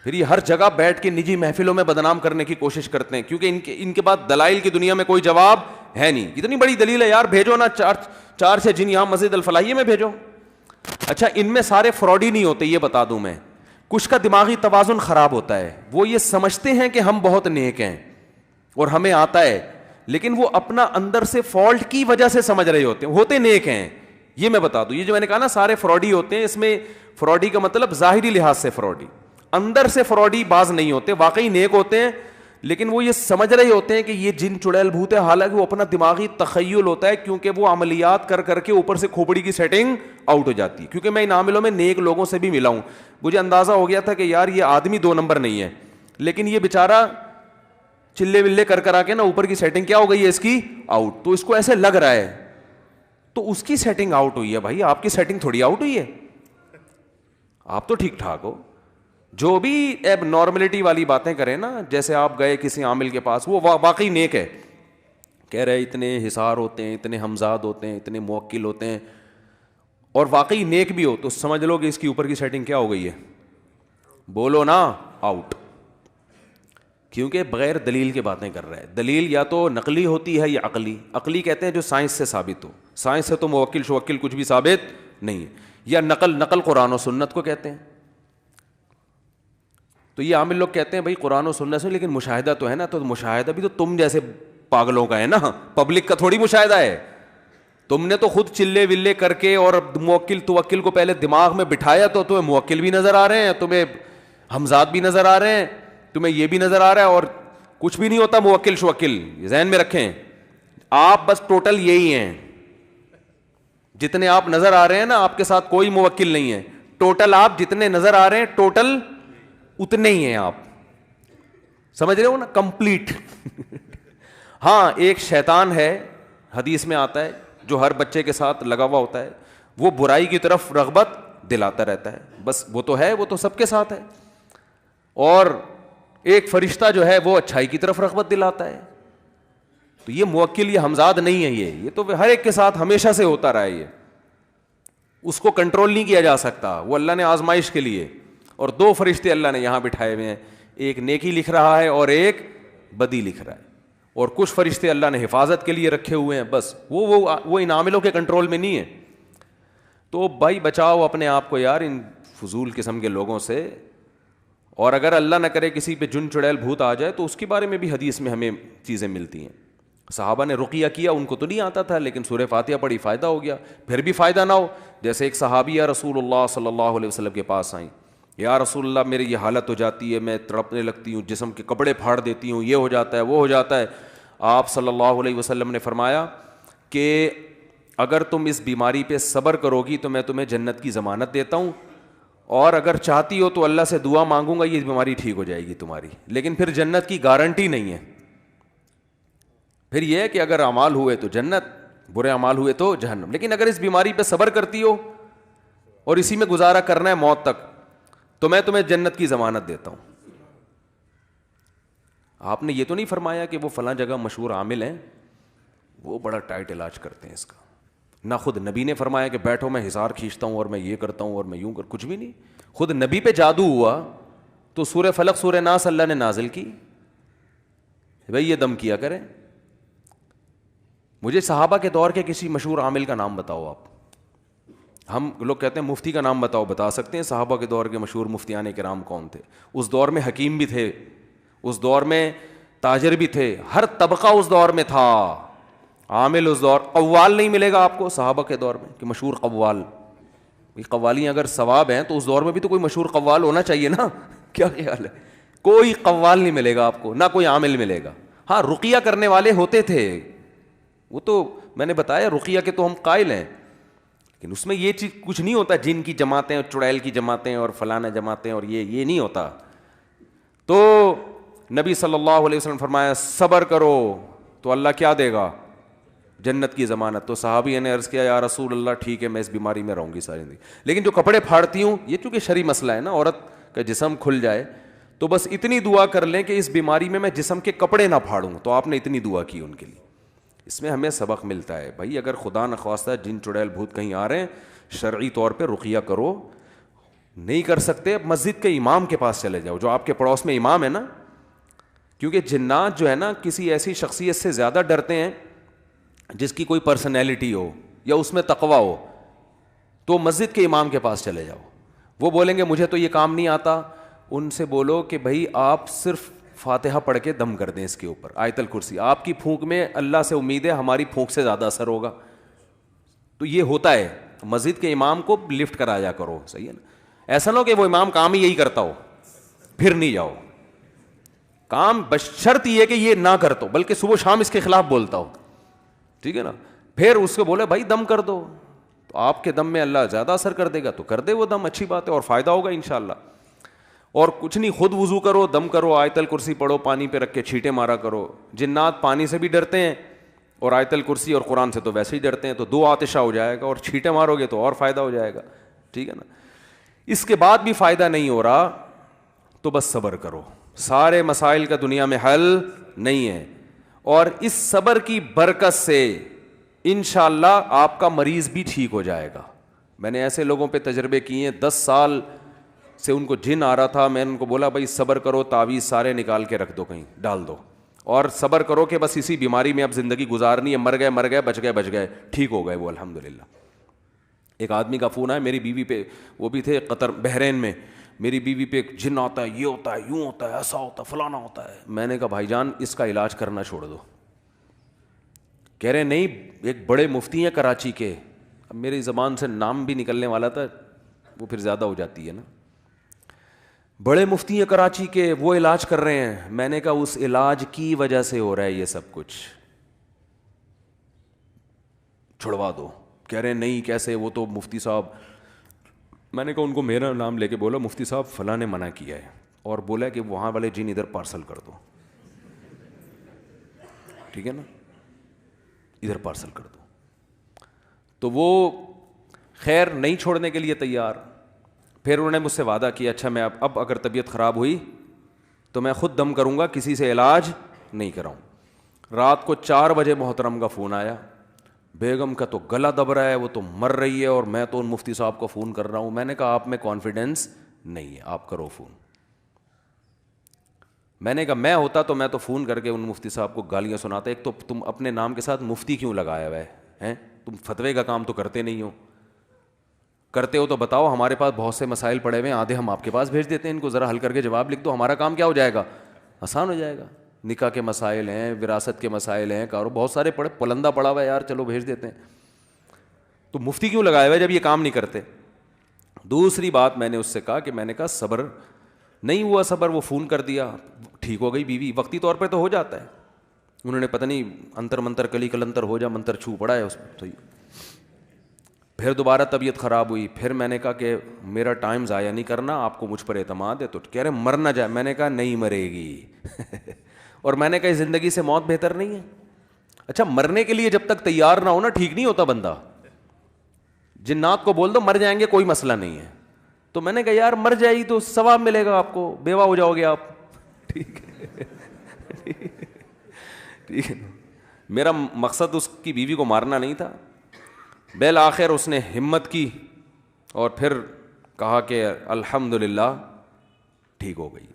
S2: پھر یہ ہر جگہ بیٹھ کے نجی محفلوں میں بدنام کرنے کی کوشش کرتے ہیں, کیونکہ ان کے بعد دلائل کی دنیا میں کوئی جواب ہے نہیں. اتنی بڑی دلیل ہے یار, بھیجو نا 4 جن یہاں مسجد الفلاحیہ میں بھیجو. اچھا ان میں سارے فراڈی نہیں ہوتے, یہ بتا دوں میں. کچھ کا دماغی توازن خراب ہوتا ہے, وہ یہ سمجھتے ہیں کہ ہم بہت نیک ہیں اور ہمیں آتا ہے, لیکن وہ اپنا اندر سے فالٹ کی وجہ سے سمجھ رہے ہوتے نیک ہیں. یہ میں بتا دوں, یہ جو میں نے کہا نا سارے فراڈی ہوتے ہیں, اس میں فراڈی کا مطلب ظاہری لحاظ سے فراڈی, اندر سے فراڈی باز نہیں ہوتے, واقعی نیک ہوتے ہیں, لیکن وہ یہ سمجھ رہے ہوتے ہیں کہ یہ جن چڑیل بھوت ہے, حالانکہ وہ اپنا دماغی تخیل ہوتا ہے, کیونکہ وہ عملیات کر کر کے اوپر سے کھوپڑی کی سیٹنگ آؤٹ ہو جاتی ہے. کیونکہ میں ان عاملوں میں نیک لوگوں سے بھی ملا ہوں, مجھے اندازہ ہو گیا تھا کہ یار یہ آدمی 2 نمبر نہیں ہے, لیکن یہ بیچارہ چلے ولے کر آ کے نا اوپر کی سیٹنگ کیا ہو گئی ہے اس کی آؤٹ, تو اس کو ایسے لگ رہا ہے, تو اس کی سیٹنگ آؤٹ ہوئی ہے بھائی, آپ کی سیٹنگ تھوڑی آؤٹ ہوئی ہے, آپ تو ٹھیک ٹھاک ہو. جو بھی ایب نارملٹی والی باتیں کریں نا, جیسے آپ گئے کسی عامل کے پاس, وہ واقعی نیک ہے, کہہ رہے اتنے حصار ہوتے ہیں, اتنے ہمزاد ہوتے ہیں, اتنے موکل ہوتے ہیں, اور واقعی نیک بھی ہو, تو سمجھ لو کہ اس کی اوپر کی سیٹنگ کیا ہو گئی ہے, بولو نا آؤٹ. کیونکہ بغیر دلیل کے باتیں کر رہا ہے. دلیل یا تو نقلی ہوتی ہے یا عقلی. عقلی کہتے ہیں جو سائنس سے ثابت ہو, سائنس سے تو موکل شوکل کچھ بھی ثابت نہیں ہے. یا نقل قرآن و سنت کو کہتے ہیں. تو یہ عامل لوگ کہتے ہیں بھائی قرآن و سنت سے, لیکن مشاہدہ تو ہے نا, تو مشاہدہ بھی تو تم جیسے پاگلوں کا ہے نا, پبلک کا تھوڑی مشاہدہ ہے. تم نے تو خود چلے ولے کر کے اور موکل توکل کو پہلے دماغ میں بٹھایا, تو تمہیں موکل بھی نظر آ رہے ہیں, تمہیں حمزات بھی نظر آ رہے ہیں, تمہیں یہ بھی نظر آ رہا ہے, اور کچھ بھی نہیں ہوتا موکل شوکل. ذہن میں رکھیں, آپ بس ٹوٹل یہی ہیں, جتنے آپ نظر آ رہے ہیں نا, آپ کے ساتھ کوئی موکل نہیں ہے, ٹوٹل آپ جتنے نظر آ رہے ہیں ٹوٹل اتنے ہی ہیں آپ, سمجھ رہے ہو نا, کمپلیٹ. ہاں ایک شیطان ہے, حدیث میں آتا ہے, جو ہر بچے کے ساتھ لگا ہوا ہوتا ہے, وہ برائی کی طرف رغبت دلاتا رہتا ہے, بس وہ تو ہے, وہ تو سب کے ساتھ ہے. اور ایک فرشتہ جو ہے وہ اچھائی کی طرف رغبت دلاتا ہے. تو یہ موکل, یہ ہمزاد نہیں ہے, یہ تو ہر ایک کے ساتھ ہمیشہ سے ہوتا رہا ہے. یہ اس کو کنٹرول نہیں کیا جا سکتا, وہ اللہ نے آزمائش کے لیے. اور دو فرشتے اللہ نے یہاں بٹھائے ہوئے ہیں, ایک نیکی لکھ رہا ہے اور ایک بدی لکھ رہا ہے. اور کچھ فرشتے اللہ نے حفاظت کے لیے رکھے ہوئے ہیں, بس وہ ان عاملوں کے کنٹرول میں نہیں ہے. تو بھائی بچاؤ اپنے آپ کو یار ان فضول قسم کے لوگوں سے. اور اگر اللہ نہ کرے کسی پہ جن چڑیل بھوت آ جائے تو اس کے بارے میں بھی حدیث میں ہمیں چیزیں ملتی ہیں. صحابہ نے رقیہ کیا, ان کو تو نہیں آتا تھا, لیکن سورہ فاتحہ پڑھی, فائدہ ہو گیا. پھر بھی فائدہ نہ ہو, جیسے ایک صحابیہ رسول اللہ صلی اللہ علیہ وسلم کے پاس آئیں, یا رسول اللہ میری یہ حالت ہو جاتی ہے, میں تڑپنے لگتی ہوں, جسم کے کپڑے پھاڑ دیتی ہوں, یہ ہو جاتا ہے, وہ ہو جاتا ہے. آپ صلی اللہ علیہ وسلم نے فرمایا کہ اگر تم اس بیماری پہ صبر کرو گی تو میں تمہیں جنت کی ضمانت دیتا ہوں, اور اگر چاہتی ہو تو اللہ سے دعا مانگوں گا, یہ بیماری ٹھیک ہو جائے گی تمہاری, لیکن پھر جنت کی گارنٹی نہیں ہے. پھر یہ ہے کہ اگر اعمال ہوئے تو جنت, برے اعمال ہوئے تو جہنم. لیکن اگر اس بیماری پہ صبر کرتی ہو اور اسی میں گزارا کرنا ہے موت تک, تو میں تمہیں جنت کی ضمانت دیتا ہوں. آپ نے یہ تو نہیں فرمایا کہ وہ فلاں جگہ مشہور عامل ہیں, وہ بڑا ٹائٹ علاج کرتے ہیں اس کا. نہ خود نبی نے فرمایا کہ بیٹھو میں حصار کھینچتا ہوں اور میں یہ کرتا ہوں اور میں یوں کر, کچھ بھی نہیں. خود نبی پہ جادو ہوا تو سورہ فلق سورہ ناس اللہ نے نازل کی, بھائی یہ دم کیا کریں. مجھے صحابہ کے دور کے کسی مشہور عامل کا نام بتاؤ آپ. ہم لوگ کہتے ہیں مفتی کا نام بتاؤ, بتا سکتے ہیں صحابہ کے دور کے مشہور مفتیان کرام کون تھے؟ اس دور میں حکیم بھی تھے, اس دور میں تاجر بھی تھے, ہر طبقہ اس دور میں تھا. عامل اس دور, قوال نہیں ملے گا آپ کو صحابہ کے دور میں کہ مشہور قوال. قوالیاں اگر ثواب ہیں تو اس دور میں بھی تو کوئی مشہور قوال ہونا چاہیے نا. کیا خیال ہے؟ کوئی قوال نہیں ملے گا آپ کو, نہ کوئی عامل ملے گا. ہاں رقیہ کرنے والے ہوتے تھے, وہ تو میں نے بتایا رقیہ کے تو ہم قائل ہیں, لیکن اس میں یہ چیز کچھ نہیں ہوتا, جن کی جماعتیں اور چڑیل کی جماعتیں اور فلانا جماعتیں اور یہ نہیں ہوتا. تو نبی صلی اللہ علیہ وسلم فرمایا صبر کرو تو اللہ کیا دے گا؟ جنت کی ضمانت. تو صحابی نے عرض کیا یا رسول اللہ ٹھیک ہے میں اس بیماری میں رہوں گی ساری زندگی, لیکن جو کپڑے پھاڑتی ہوں, یہ چونکہ شرعی مسئلہ ہے نا, عورت کا جسم کھل جائے تو بس اتنی دعا کر لیں کہ اس بیماری میں جسم کے کپڑے نہ پھاڑوں. تو آپ نے اتنی دعا کی ان کے لیے. اس میں ہمیں سبق ملتا ہے بھائی, اگر خدا نخواستہ جن چڑیل بھوت کہیں آ رہے ہیں, شرعی طور پہ رقیہ کرو. نہیں کر سکتے مسجد کے امام کے پاس چلے جاؤ, جو آپ کے پڑوس میں امام ہے نا, کیونکہ جنات جو ہے نا کسی ایسی شخصیت سے زیادہ ڈرتے ہیں جس کی کوئی پرسنالٹی ہو یا اس میں تقویٰ ہو. تو مسجد کے امام کے پاس چلے جاؤ, وہ بولیں گے مجھے تو یہ کام نہیں آتا. ان سے بولو کہ بھائی آپ صرف فاتحہ پڑھ کے دم کر دیں اس کے اوپر, آیت الکرسی. آپ کی پھونک میں اللہ سے امید ہے ہماری پھونک سے زیادہ اثر ہوگا. تو یہ ہوتا ہے, مسجد کے امام کو لفٹ کرایا کرو, صحیح ہے نا. ایسا نہ ہو کہ وہ امام کام ہی یہی کرتا ہو پھر نہیں جاؤ. کام بشرط یہ کہ یہ نہ کرتا ہو, بلکہ صبح شام اس کے خلاف بولتا ہو, ٹھیک ہے نا. پھر اس کو بولے بھائی دم کر دو, تو آپ کے دم میں اللہ زیادہ اثر کر دے گا تو کر دے وہ دم, اچھی بات ہے اور فائدہ ہوگا انشاءاللہ. اور کچھ نہیں, خود وضو کرو, دم کرو, آیت الکرسی پڑھو, پانی پہ رکھ کے چھینٹے مارا کرو. جنات پانی سے بھی ڈرتے ہیں اور آیت الکرسی اور قرآن سے تو ویسے ہی ڈرتے ہیں, تو دو آتشہ ہو جائے گا, اور چھینٹے مارو گے تو اور فائدہ ہو جائے گا, ٹھیک ہے نا. اس کے بعد بھی فائدہ نہیں ہو رہا تو بس صبر کرو. سارے مسائل کا دنیا میں حل نہیں ہے, اور اس صبر کی برکت سے انشاءاللہ آپ کا مریض بھی ٹھیک ہو جائے گا. میں نے ایسے لوگوں پہ تجربے کیے ہیں, 10 سال سے ان کو جن آ رہا تھا, میں نے ان کو بولا بھائی صبر کرو, تعویذ سارے نکال کے رکھ دو, کہیں ڈال دو, اور صبر کرو کہ بس اسی بیماری میں اب زندگی گزارنی ہے, مر گئے, بچ گئے, ٹھیک ہو گئے وہ الحمدللہ. ایک آدمی کا فون آیا, میری بیوی پہ, وہ بھی تھے قطر بحرین میں, میری بیوی پہ ایک جن آتا ہے, یہ ہوتا ہے, یوں ہوتا ہے, ایسا ہوتا ہے, فلانا ہوتا ہے. میں نے کہا بھائی جان اس کا علاج کرنا چھوڑ دو. کہہ رہے نہیں, ایک بڑے مفتی ہیں کراچی کے, اب میری زبان سے نام بھی نکلنے والا تھا, وہ پھر زیادہ ہو جاتی ہے نا. بڑے مفتی ہیں کراچی کے, وہ علاج کر رہے ہیں. میں نے کہا اس علاج کی وجہ سے ہو رہا ہے یہ سب کچھ, چھڑوا دو. کہہ رہے نہیں کیسے, وہ تو مفتی صاحب میں نے کہا ان کو میرا نام لے کے بولا مفتی صاحب فلاں نے منع کیا ہے اور بولا کہ وہاں والے جن ادھر پارسل کر دو, ٹھیک ہے نا, ادھر پارسل کر دو. تو وہ خیر نہیں چھوڑنے کے لیے تیار. پھر انہوں نے مجھ سے وعدہ کیا اچھا میں اب اگر طبیعت خراب ہوئی تو میں خود دم کروں گا, کسی سے علاج نہیں کراؤں. رات کو 4 بجے محترم کا فون آیا, بیگم کا تو گلا دب رہا ہے, وہ تو مر رہی ہے, اور میں تو ان مفتی صاحب کو فون کر رہا ہوں. میں نے کہا آپ میں کانفیڈنس نہیں ہے, آپ کرو فون. میں نے کہا میں ہوتا تو میں تو فون کر کے ان مفتی صاحب کو گالیاں سناتا. ایک تو تم اپنے نام کے ساتھ مفتی کیوں لگایا ہوا ہے, تم فتوے کا کام تو کرتے نہیں ہو, کرتے ہو تو بتاؤ, ہمارے پاس بہت سے مسائل پڑے ہوئے ہیں, آدھے ہم آپ کے پاس بھیج دیتے ہیں, ان کو ذرا حل کر کے جواب لکھ دو, ہمارا کام کیا ہو جائے گا, آسان ہو جائے گا. نکاح کے مسائل ہیں, وراثت کے مسائل ہیں, بہت سارے پڑے, پلندہ پڑا ہوا ہے یار, چلو بھیج دیتے ہیں. تو مفتی کیوں لگایا ہوا ہے جب یہ کام نہیں کرتے. دوسری بات میں نے اس سے کہا کہ میں نے کہا صبر نہیں ہوا, صبر, وہ فون کر دیا, ٹھیک ہو گئی بیوی, وقتی طور پہ تو ہو جاتا ہے. انہوں نے پتہ نہیں انتر منتر کلی کلنتر ہو جا منتر چھو پڑا ہے اس میں. پھر دوبارہ طبیعت خراب ہوئی. پھر میں نے کہا کہ میرا ٹائم ضائع نہیں کرنا, آپ کو مجھ پر اعتماد ہے. تو کہہ رہے مر نہ جائے. میں نے کہا نہیں مرے گی. اور میں نے کہا زندگی سے موت بہتر نہیں ہے. اچھا مرنے کے لیے جب تک تیار نہ ہو نا ٹھیک نہیں ہوتا بندہ. جنات کو بول دو مر جائیں گے کوئی مسئلہ نہیں ہے. تو میں نے کہا یار مر جائے گی تو ثواب ملے گا آپ کو, بیوہ ہو جاؤ گے آپ. ٹھیک ہے, ٹھیک ہے. میرا مقصد اس کی بیوی کو مارنا نہیں تھا. بالآخر اس نے ہمت کی اور پھر کہا کہ الحمدللہ ٹھیک ہو گئی.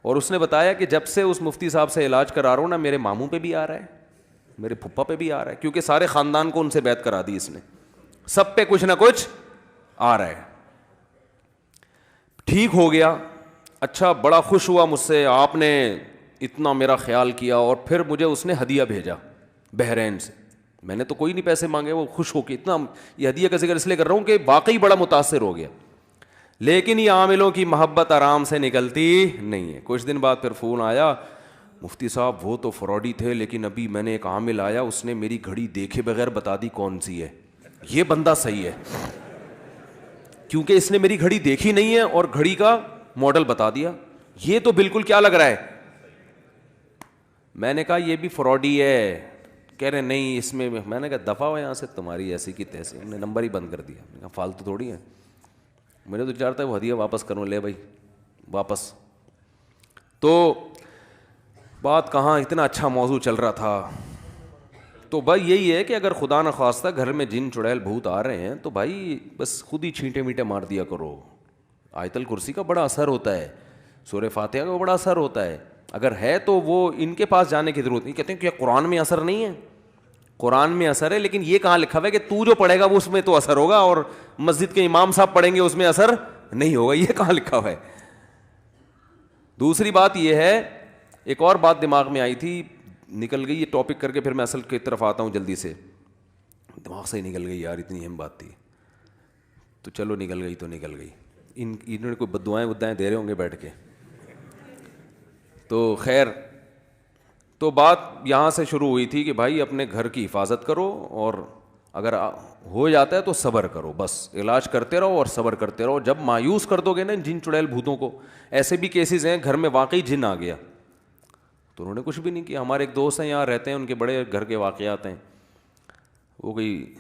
S2: اور اس نے بتایا کہ جب سے اس مفتی صاحب سے علاج کرا رہا ہوں نا, میرے ماموں پہ بھی آ رہا ہے, میرے پھپھا پہ بھی آ رہا ہے, کیونکہ سارے خاندان کو ان سے بیعت کرا دی اس نے, سب پہ کچھ نہ کچھ آ رہا ہے. ٹھیک ہو گیا. اچھا بڑا خوش ہوا مجھ سے, آپ نے اتنا میرا خیال کیا. اور پھر مجھے اس نے ہدیہ بھیجا بحرین سے. میں نے تو کوئی نہیں پیسے مانگے, وہ خوش ہو کے اتنا, یہ ہدیہ کا ذکر اس لیے کر رہا ہوں کہ واقعی بڑا متاثر ہو گیا. لیکن یہ عاملوں کی محبت آرام سے نکلتی نہیں ہے. کچھ دن بعد پھر فون آیا, مفتی صاحب وہ تو فراڈی تھے, لیکن ابھی میں نے ایک عامل آیا, اس نے میری گھڑی دیکھے بغیر بتا دی کون سی ہے, یہ بندہ صحیح ہے, کیونکہ اس نے میری گھڑی دیکھی نہیں ہے اور گھڑی کا ماڈل بتا دیا. یہ تو بالکل کیا لگ رہا ہے. میں نے کہا یہ بھی فراڈی ہے. کہہ رہے نہیں اس میں نے کہا دفعہ ہو یہاں سے, تمہاری ایسی کی تیسی. ہم نے نمبر ہی بند کر دیا. میں نے کہا فالتو تھوڑی ہے, میرے تو چاہتا ہے وہ ہدیہ واپس کروں, لے بھائی واپس. تو بات کہاں, اتنا اچھا موضوع چل رہا تھا. تو بھائی یہی ہے کہ اگر خدا نخواستہ گھر میں جن چڑیل بھوت آ رہے ہیں تو بھائی بس خود ہی چھینٹے میٹے مار دیا کرو. آیت الکرسی کا بڑا اثر ہوتا ہے, سورہ فاتحہ کا بڑا اثر ہوتا ہے. اگر ہے تو وہ ان کے پاس جانے کی ضرورت نہیں. کہتے ہیں کہ قرآن میں اثر نہیں ہے, قرآن میں اثر ہے, لیکن یہ کہاں لکھا ہوا ہے کہ تو جو پڑھے گا وہ اس میں تو اثر ہوگا اور مسجد کے امام صاحب پڑھیں گے اس میں اثر نہیں ہوگا. یہ کہاں لکھا ہوا ہے. دوسری بات یہ ہے, ایک اور بات دماغ میں آئی تھی, نکل گئی یہ ٹاپک کر کے, پھر میں اصل کی طرف آتا ہوں جلدی سے. دماغ سے ہی نکل گئی یار, اتنی اہم بات تھی. تو چلو نکل گئی تو نکل گئی. انہوں نے کوئی بددعائیں ودعائیں دے رہے ہوں گے بیٹھ کے. تو خیر, تو بات یہاں سے شروع ہوئی تھی کہ بھائی اپنے گھر کی حفاظت کرو, اور اگر ہو جاتا ہے تو صبر کرو, بس علاج کرتے رہو اور صبر کرتے رہو. جب مایوس کر دو گے نا جن چڑیل بھوتوں کو, ایسے بھی کیسز ہیں گھر میں واقعی جن آ گیا تو انہوں نے کچھ بھی نہیں کیا. ہمارے ایک دوست ہیں یہاں رہتے ہیں, ان کے بڑے گھر کے واقعات ہیں. وہ کوئی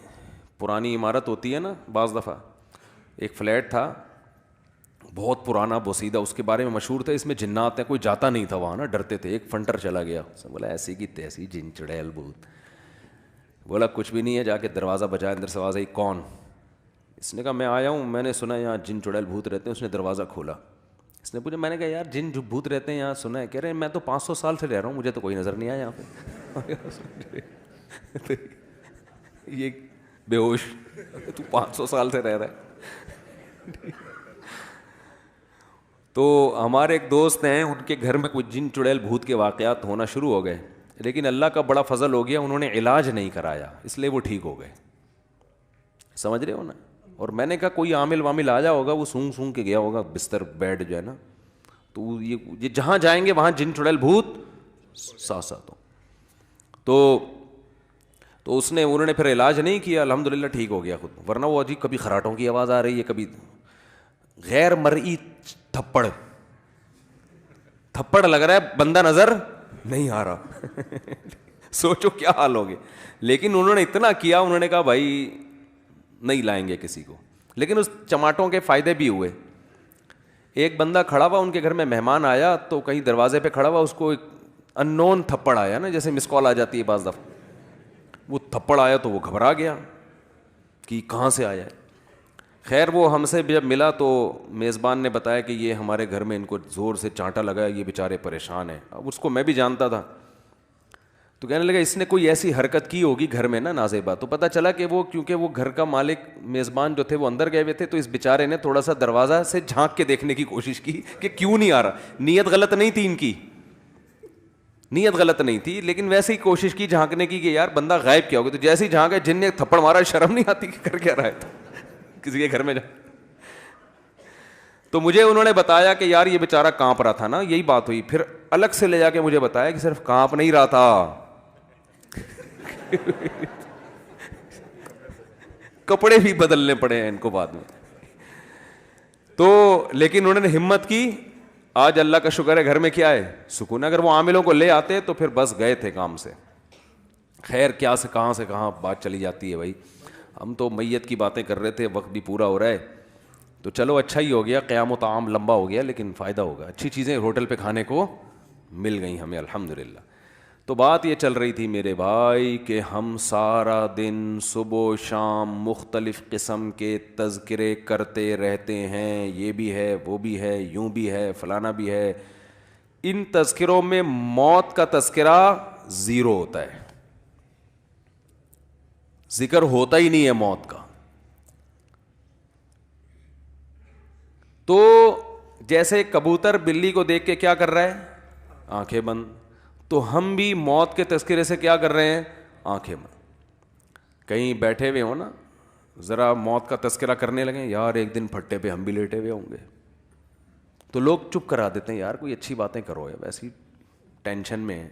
S2: پرانی عمارت ہوتی ہے نا, بعض دفعہ ایک فلیٹ تھا بہت پرانا بوسیدہ, اس کے بارے میں مشہور تھا اس میں جنات ہیں, کوئی جاتا نہیں تھا وہاں نا, ڈرتے تھے. ایک فنٹر چلا گیا, اس نے بولا ایسی کی تیسی جن چڑیل بھوت. بولا کچھ بھی نہیں ہے, جا کے دروازہ بجایا, اندر سے آواز آئی کون. اس نے کہا میں آیا ہوں, میں نے سنا یہاں جن چڑیل بھوت رہتے ہیں. اس نے دروازہ کھولا, اس نے پوچھا, میں نے کہا یار جن جو بھوت رہتے ہیں یہاں سنا ہے. کہہ رہے ہیں میں تو 500 سال سے رہ رہا ہوں, مجھے تو کوئی نظر نہیں آیا یہاں پہ. یہ بے ہوش, تو 500 سال سے رہ رہا ہے. تو ہمارے ایک دوست ہیں, ان کے گھر میں کچھ جن چڑیل بھوت کے واقعات ہونا شروع ہو گئے, لیکن اللہ کا بڑا فضل ہو گیا, انہوں نے علاج نہیں کرایا, اس لیے وہ ٹھیک ہو گئے. سمجھ رہے ہو نا. اور میں نے کہا کوئی عامل وامل آ جا ہوگا, وہ سونگ کے گیا ہوگا بستر بیڈ جو ہے نا, تو یہ جہاں جائیں گے وہاں جن چڑیل بھوت ساتھ ساتھ ہوں. تو انہوں نے پھر علاج نہیں کیا, الحمدللہ ٹھیک ہو گیا خود. ورنہ وہ عجیب کبھی خراٹوں کی آواز آ رہی ہے, کبھی غیر مرئی تھپڑ لگ رہا ہے, بندہ نظر نہیں آ رہا. سوچو کیا حال ہوگے. لیکن انہوں نے اتنا کیا, انہوں نے کہا بھائی نہیں لائیں گے کسی کو. لیکن اس چماٹوں کے فائدے بھی ہوئے. ایک بندہ کھڑا ہوا, ان کے گھر میں مہمان آیا تو کہیں دروازے پہ کھڑا ہوا, اس کو ایک ان نون تھپڑ آیا نا, جیسے مس کال آ جاتی ہے بعض دفعہ. وہ تھپڑ آیا تو وہ گھبرا گیا کہ کہاں سے آیا ہے. خیر وہ ہم سے جب ملا تو میزبان نے بتایا کہ یہ ہمارے گھر میں ان کو زور سے چانٹا لگا ہے, یہ بیچارے پریشان ہیں. اب اس کو میں بھی جانتا تھا, تو کہنے لگا اس نے کوئی ایسی حرکت کی ہوگی گھر میں نا نازیبا. تو پتہ چلا کہ وہ کیونکہ وہ گھر کا مالک میزبان جو تھے وہ اندر گئے ہوئے تھے, تو اس بیچارے نے تھوڑا سا دروازہ سے جھانک کے دیکھنے کی کوشش کی کہ کیوں نہیں آ رہا. نیت غلط نہیں تھی ان کی, نیت غلط نہیں تھی, لیکن ویسے ہی کوشش کی جھانکنے کی کہ یار بندہ غائب کیا ہوگا. تو جیسے ہی جھانکا, جن نے تھپڑ مارا, شرم نہیں آتی کہ کر کیا رہا ہے کسی کے گھر میں جا. تو مجھے انہوں نے بتایا کہ یار یہ بیچارہ کانپ رہا تھا نا, یہی بات ہوئی. پھر الگ سے لے جا کے مجھے بتایا کہ صرف کانپ نہیں رہا تھا, کپڑے بھی بدلنے پڑے ہیں ان کو بعد میں. تو لیکن انہوں نے ہمت کی. آج اللہ کا شکر ہے گھر میں کیا ہے, سکون. اگر وہ عاملوں کو لے آتے تو پھر بس گئے تھے کام سے. خیر کیا سے کہاں بات چلی جاتی ہے بھائی. ہم تو میت کی باتیں کر رہے تھے, وقت بھی پورا ہو رہا ہے. تو چلو اچھا ہی ہو گیا, قیام و طعام لمبا ہو گیا, لیکن فائدہ ہوگا. اچھی چیزیں ہوٹل پہ کھانے کو مل گئیں ہمیں الحمدللہ. تو بات یہ چل رہی تھی میرے بھائی کہ ہم سارا دن صبح و شام مختلف قسم کے تذکرے کرتے رہتے ہیں. یہ بھی ہے, وہ بھی ہے, یوں بھی ہے, فلانا بھی ہے. ان تذکروں میں موت کا تذکرہ زیرو ہوتا ہے, ذکر ہوتا ہی نہیں ہے موت کا. تو جیسے کبوتر بلی کو دیکھ کے کیا کر رہا ہے, آنکھیں بند. تو ہم بھی موت کے تذکرے سے کیا کر رہے ہیں, آنکھیں بند. کہیں بیٹھے ہوئے ہوں نا, ذرا موت کا تذکرہ کرنے لگیں, یار ایک دن پھٹے پہ ہم بھی لیٹے ہوئے ہوں گے. تو لوگ چپ کرا دیتے ہیں, یار کوئی اچھی باتیں کرو, یا ویسی ٹینشن میں ہے.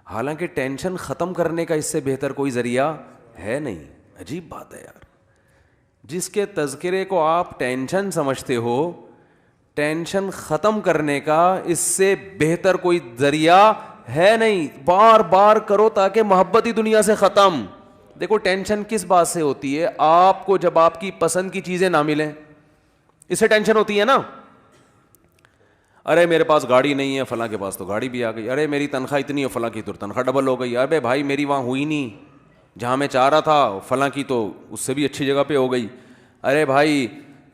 S2: حالانکہ ٹینشن ختم کرنے کا اس سے بہتر کوئی ذریعہ ہے نہیں. عجیب بات ہے یار, جس کے تذکرے کو آپ ٹینشن سمجھتے ہو, ٹینشن ختم کرنے کا اس سے بہتر کوئی ذریعہ ہے نہیں. بار بار کرو تاکہ محبت ہی دنیا سے ختم. دیکھو ٹینشن کس بات سے ہوتی ہے, آپ کو جب آپ کی پسند کی چیزیں نہ ملیں, اس سے ٹینشن ہوتی ہے نا. ارے میرے پاس گاڑی نہیں ہے, فلاں کے پاس تو گاڑی بھی آ گئی. ارے میری تنخواہ اتنی ہے, فلاں کی تو تنخواہ ڈبل ہو گئی. ارے بھائی میری وہاں ہوئی نہیں جہاں میں چاہ رہا تھا, فلاں کی تو اس سے بھی اچھی جگہ پہ ہو گئی. ارے بھائی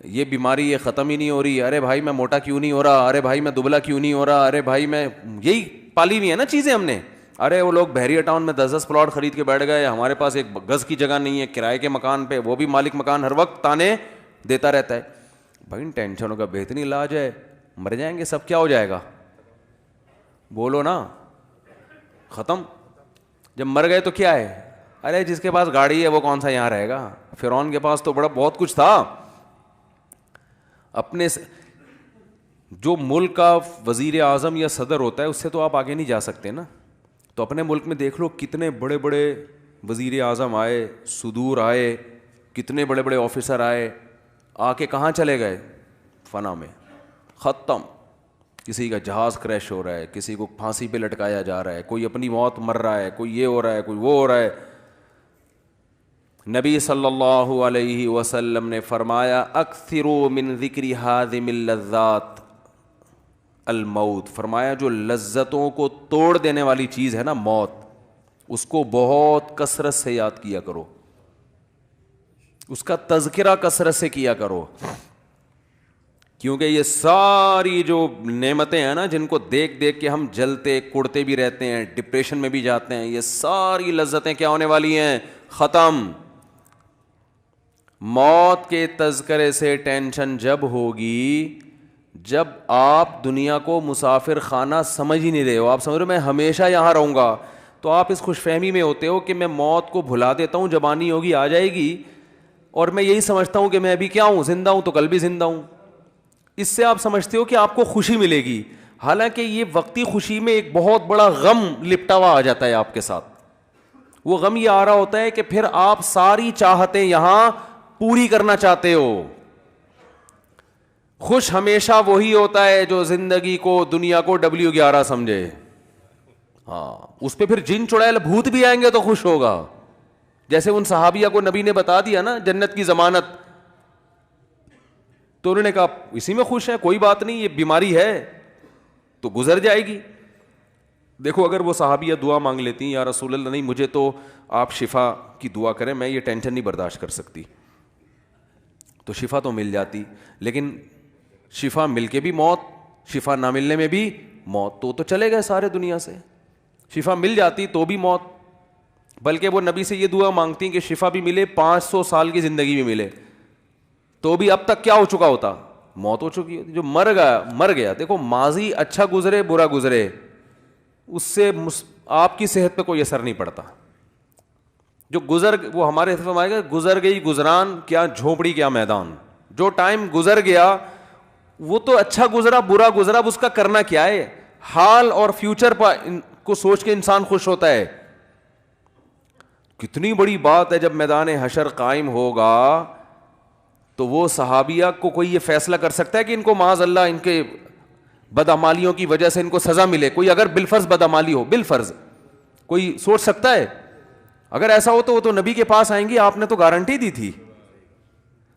S2: یہ بیماری یہ ختم ہی نہیں ہو رہی. ارے بھائی میں موٹا کیوں نہیں ہو رہا. ارے بھائی میں دبلا کیوں نہیں ہو رہا. ارے بھائی میں, یہی پالی ہوئی ہے نا چیزیں ہم نے. ارے وہ لوگ بحریہ ٹاؤن میں 10 پلاٹ خرید کے بیٹھ گئے, ہمارے پاس ایک گز کی جگہ نہیں ہے, کرائے کے مکان پہ, وہ بھی مالک مکان ہر وقت تانے دیتا رہتا ہے. بھائی ان ٹینشنوں کا بہترین علاج ہے, مر جائیں گے سب, کیا ہو جائے گا, بولو نا, ختم. جب مر گئے تو کیا ہے, ارے جس کے پاس گاڑی ہے وہ کون سا یہاں رہے گا. فرعون کے پاس تو بہت کچھ تھا. اپنے جو ملک کا وزیر اعظم یا صدر ہوتا ہے اس سے تو آپ آگے نہیں جا سکتے نا. تو اپنے ملک میں دیکھ لو کتنے بڑے بڑے وزیر اعظم آئے, صدور آئے, کتنے بڑے بڑے آفیسر آئے, آ کے کہاں چلے گئے, فنا میں, ختم. کسی کا جہاز کریش ہو رہا ہے, کسی کو پھانسی پہ لٹکایا جا رہا ہے, کوئی اپنی موت مر رہا ہے, کوئی یہ ہو رہا ہے, کوئی وہ ہو رہا ہے. نبی صلی اللہ علیہ وسلم نے فرمایا اکثروا من ذکر ہادم اللذات الموت. فرمایا جو لذتوں کو توڑ دینے والی چیز ہے نا موت, اس کو بہت کثرت سے یاد کیا کرو, اس کا تذکرہ کثرت سے کیا کرو. کیونکہ یہ ساری جو نعمتیں ہیں نا جن کو دیکھ دیکھ کے ہم جلتے کڑتے بھی رہتے ہیں, ڈپریشن میں بھی جاتے ہیں, یہ ساری لذتیں کیا ہونے والی ہیں, ختم. موت کے تذکرے سے ٹینشن جب ہوگی جب آپ دنیا کو مسافر خانہ سمجھ ہی نہیں رہے ہو, آپ سمجھ رہے ہو میں ہمیشہ یہاں رہوں گا, تو آپ اس خوش فہمی میں ہوتے ہو کہ میں موت کو بھلا دیتا ہوں, جوانی ہوگی آ جائے گی, اور میں یہی سمجھتا ہوں کہ میں ابھی کیا ہوں, زندہ ہوں تو کل بھی زندہ ہوں. اس سے آپ سمجھتے ہو کہ آپ کو خوشی ملے گی, حالانکہ یہ وقتی خوشی میں ایک بہت بڑا غم لپٹا ہوا آ جاتا ہے آپ کے ساتھ. وہ غم یہ آ رہا ہوتا ہے کہ پھر آپ ساری چاہتیں یہاں پوری کرنا چاہتے ہو. خوش ہمیشہ وہی ہوتا ہے جو زندگی کو دنیا کو W11 سمجھے. ہاں اس پہ پھر جن چڑیل بھوت بھی آئیں گے تو خوش ہوگا. جیسے ان صحابیہ کو نبی نے بتا دیا نا جنت کی ضمانت, تو انہوں نے کہا اسی میں خوش ہیں, کوئی بات نہیں, یہ بیماری ہے تو گزر جائے گی. دیکھو اگر وہ صحابیہ دعا مانگ لیتی یا رسول اللہ نہیں مجھے تو آپ شفا کی دعا کریں, میں یہ ٹینشن نہیں برداشت کر سکتی, تو شفا تو مل جاتی. لیکن شفا مل کے بھی موت, شفا نہ ملنے میں بھی موت, تو چلے گئے سارے دنیا سے. شفا مل جاتی تو بھی موت, بلکہ وہ نبی سے یہ دعا مانگتی کہ شفا بھی ملے, 500 سال کی زندگی بھی ملے, تو بھی اب تک کیا ہو چکا ہوتا, موت ہو چکی ہوتی. جو مر گیا دیکھو ماضی اچھا گزرے برا گزرے اس سے آپ کی صحت پہ کوئی اثر نہیں پڑتا. جو وہ ہمارے فرمائے گا گزر گئی گزران کیا جھونپڑی کیا میدان. جو ٹائم گزر گیا وہ تو اچھا گزرا برا گزرا, اب اس کا کرنا کیا ہے. حال اور فیوچر کو سوچ کے انسان خوش ہوتا ہے. کتنی بڑی بات ہے جب میدان حشر قائم ہوگا تو وہ صحابیہ کو کوئی یہ فیصلہ کر سکتا ہے کہ ان کو معاذ اللہ ان کے بدعمالیوں کی وجہ سے ان کو سزا ملے. کوئی اگر بالفرض بدعمالی ہو, بالفرض کوئی سوچ سکتا ہے؟ اگر ایسا ہو تو وہ تو نبی کے پاس آئیں گی, آپ نے تو گارنٹی دی تھی.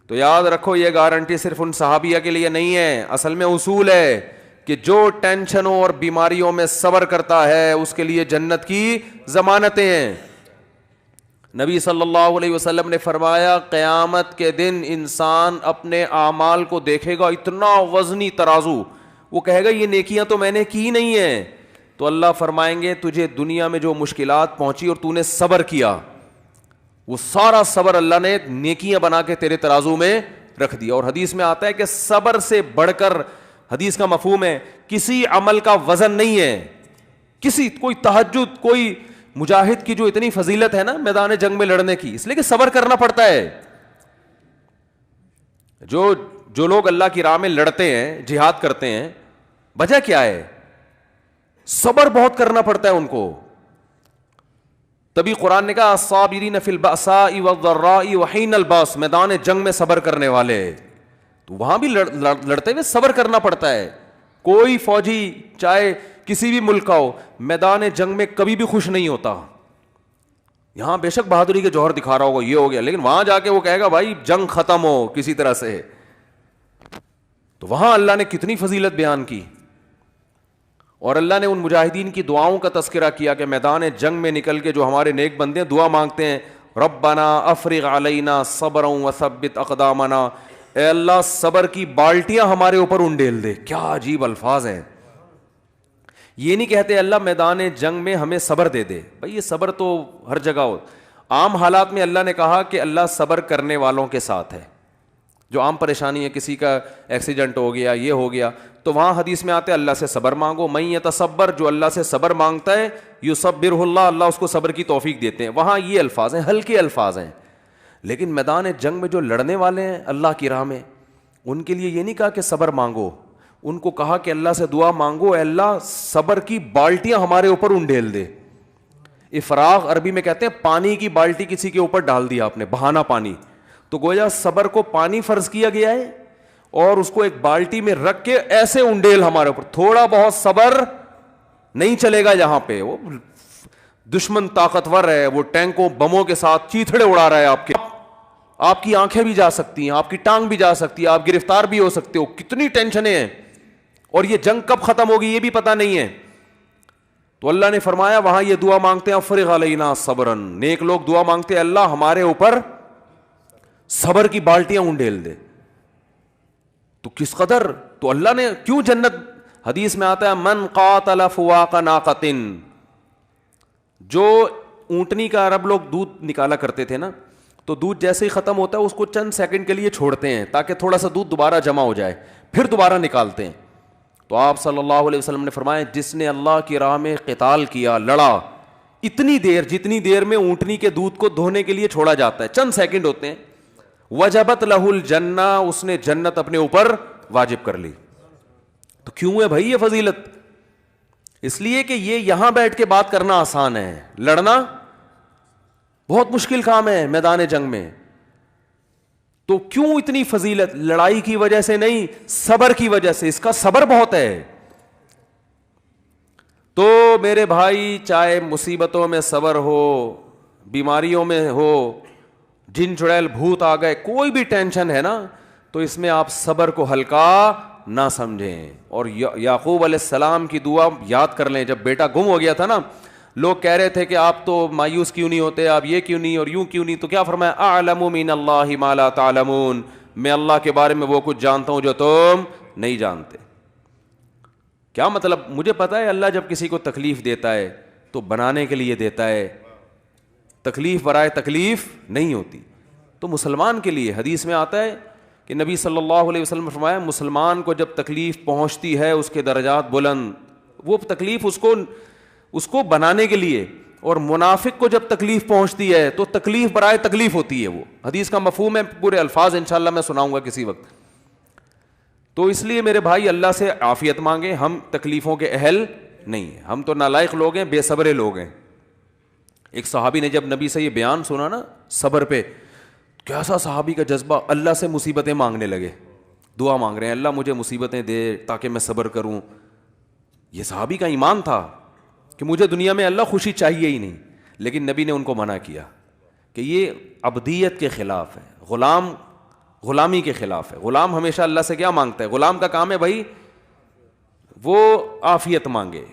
S2: تو یاد رکھو یہ گارنٹی صرف ان صحابیہ کے لیے نہیں ہے, اصل میں اصول ہے کہ جو ٹینشنوں اور بیماریوں میں صبر کرتا ہے اس کے لیے جنت کی ضمانتیں ہیں. نبی صلی اللہ علیہ وسلم نے فرمایا قیامت کے دن انسان اپنے اعمال کو دیکھے گا, اتنا وزنی ترازو, وہ کہے گا یہ نیکیاں تو میں نے کی نہیں ہیں. تو اللہ فرمائیں گے تجھے دنیا میں جو مشکلات پہنچی اور تو نے صبر کیا, وہ سارا صبر اللہ نے نیکیاں بنا کے تیرے ترازو میں رکھ دیا. اور حدیث میں آتا ہے کہ صبر سے بڑھ کر, حدیث کا مفہوم ہے, کسی عمل کا وزن نہیں ہے. کوئی تہجد, کوئی مجاہد کی جو اتنی فضیلت ہے نا میدان جنگ میں لڑنے کی, اس لیے کہ صبر کرنا پڑتا ہے. جو لوگ اللہ کی راہ میں لڑتے ہیں, جہاد کرتے ہیں, وجہ کیا ہے؟ صبر بہت کرنا پڑتا ہے ان کو. تبھی قرآن نے کہا الصابرین فی البأساء والضراء وحین الباس, میدان جنگ میں صبر کرنے والے. تو وہاں بھی لڑتے ہوئے صبر کرنا پڑتا ہے. کوئی فوجی چاہے کسی بھی ملک کا ہو میدان جنگ میں کبھی بھی خوش نہیں ہوتا. یہاں بے شک بہادری کے جوہر دکھا رہا ہوگا, یہ ہو گیا, لیکن وہاں جا کے وہ کہے گا بھائی جنگ ختم ہو کسی طرح سے. تو وہاں اللہ نے کتنی فضیلت بیان کی. اور اللہ نے ان مجاہدین کی دعاؤں کا تذکرہ کیا کہ میدان جنگ میں نکل کے جو ہمارے نیک بندے دعا مانگتے ہیں, ربنا افرغ علینا صبرا وثبت اقدامنا, اے اللہ صبر کی بالٹیاں ہمارے اوپر انڈیل دے. کیا عجیب الفاظ ہیں. یہ نہیں کہتے اللہ میدان جنگ میں ہمیں صبر دے دے, بھائی یہ صبر تو ہر جگہ ہو. عام حالات میں اللہ نے کہا کہ اللہ صبر کرنے والوں کے ساتھ ہے. جو عام پریشانی ہے, کسی کا ایکسیڈنٹ ہو گیا, یہ ہو گیا, تو وہاں حدیث میں آتے اللہ سے صبر مانگو. من یتصبر, جو اللہ سے صبر مانگتا ہے, یصبرہ اللہ, اللہ اس کو صبر کی توفیق دیتے ہیں. وہاں یہ الفاظ ہیں, ہلکے الفاظ ہیں. لیکن میدان جنگ میں جو لڑنے والے ہیں اللہ کی راہ میں, ان کے لیے یہ نہیں کہا کہ صبر مانگو, ان کو کہا کہ اللہ سے دعا مانگو اے اللہ صبر کی بالٹیاں ہمارے اوپر انڈیل دے. افراغ عربی میں کہتے ہیں پانی کی بالٹی کسی کے اوپر ڈال دیا آپ نے, بہانا پانی. تو گویا صبر کو پانی فرض کیا گیا ہے اور اس کو ایک بالٹی میں رکھ کے ایسے انڈیل ہمارے اوپر. تھوڑا بہت صبر نہیں چلے گا یہاں پہ. وہ دشمن طاقتور ہے, وہ ٹینکوں بموں کے ساتھ چیتھڑے اڑا رہا ہے, آپ کی آنکھیں بھی جا سکتی ہیں, آپ کی ٹانگ بھی جا سکتی ہے, آپ گرفتار بھی ہو سکتے ہو. کتنی ٹینشنیں ہیں, اور یہ جنگ کب ختم ہوگی یہ بھی پتہ نہیں ہے. تو اللہ نے فرمایا وہاں یہ دعا مانگتے ہیں افرغ علینا صبرا, نیک لوگ دعا مانگتے ہیں اللہ ہمارے اوپر صبر کی بالٹیاں انڈیل دے. تو کس قدر, تو اللہ نے کیوں جنت, حدیث میں آتا ہے من قاتل فواق ناقۃ, جو اونٹنی کا عرب لوگ دودھ نکالا کرتے تھے نا, تو دودھ جیسے ہی ختم ہوتا ہے اس کو چند سیکنڈ کے لیے چھوڑتے ہیں تاکہ تھوڑا سا دودھ دوبارہ جمع ہو جائے, پھر دوبارہ نکالتے ہیں. تو آپ صلی اللہ علیہ وسلم نے فرمایا جس نے اللہ کی راہ میں قتال کیا, لڑا, اتنی دیر جتنی دیر میں اونٹنی کے دودھ کو دھونے کے لیے چھوڑا جاتا ہے, چند سیکنڈ ہوتے ہیں, وجبت لہ الجنہ, اس نے جنت اپنے اوپر واجب کر لی. تو کیوں ہے بھائی یہ فضیلت؟ اس لیے کہ یہ یہاں بیٹھ کے بات کرنا آسان ہے, لڑنا بہت مشکل کام ہے میدان جنگ میں. تو کیوں اتنی فضیلت؟ لڑائی کی وجہ سے نہیں، صبر کی وجہ سے. اس کا صبر بہت ہے. تو میرے بھائی، چاہے مصیبتوں میں صبر ہو، بیماریوں میں ہو، جن چڑیل بھوت آ گئے، کوئی بھی ٹینشن ہے نا، تو اس میں آپ صبر کو ہلکا نہ سمجھیں. اور یعقوب علیہ السلام کی دعا یاد کر لیں. جب بیٹا گم ہو گیا تھا نا، لوگ کہہ رہے تھے کہ آپ تو مایوس کیوں نہیں ہوتے، آپ یہ کیوں نہیں اور یوں کیوں نہیں، تو کیا فرمایا؟ اعلم من اللہ ما لا تعلمون، میں اللہ کے بارے میں وہ کچھ جانتا ہوں جو تم نہیں جانتے. کیا مطلب؟ مجھے پتا ہے اللہ جب کسی کو تکلیف دیتا ہے تو بنانے کے لیے دیتا ہے، تکلیف برائے تکلیف نہیں ہوتی. تو مسلمان کے لیے حدیث میں آتا ہے کہ نبی صلی اللہ علیہ وسلم نے فرمایا، مسلمان کو جب تکلیف پہنچتی ہے اس کے درجات بلند، وہ تکلیف اس کو بنانے کے لیے. اور منافق کو جب تکلیف پہنچتی ہے تو تکلیف برائے تکلیف ہوتی ہے. وہ حدیث کا مفہوم ہے، پورے الفاظ انشاءاللہ میں سناؤں گا کسی وقت. تو اس لیے میرے بھائی اللہ سے عافیت مانگیں. ہم تکلیفوں کے اہل نہیں ہیں، ہم تو نالائق لوگ ہیں، بے صبرے لوگ ہیں. ایک صحابی نے جب نبی سے یہ بیان سنا نا صبر پہ، کیسا صحابی کا جذبہ، اللہ سے مصیبتیں مانگنے لگے، دعا مانگ رہے ہیں اللہ مجھے مصیبتیں دے تاکہ میں صبر کروں. یہ صحابی کا ایمان تھا کہ مجھے دنیا میں اللہ خوشی چاہیے ہی نہیں. لیکن نبی نے ان کو منع کیا کہ یہ عبدیت کے خلاف ہے، غلامی کے خلاف ہے. غلام ہمیشہ اللہ سے کیا مانگتا ہے؟ غلام کا کام ہے بھائی وہ عافیت مانگے.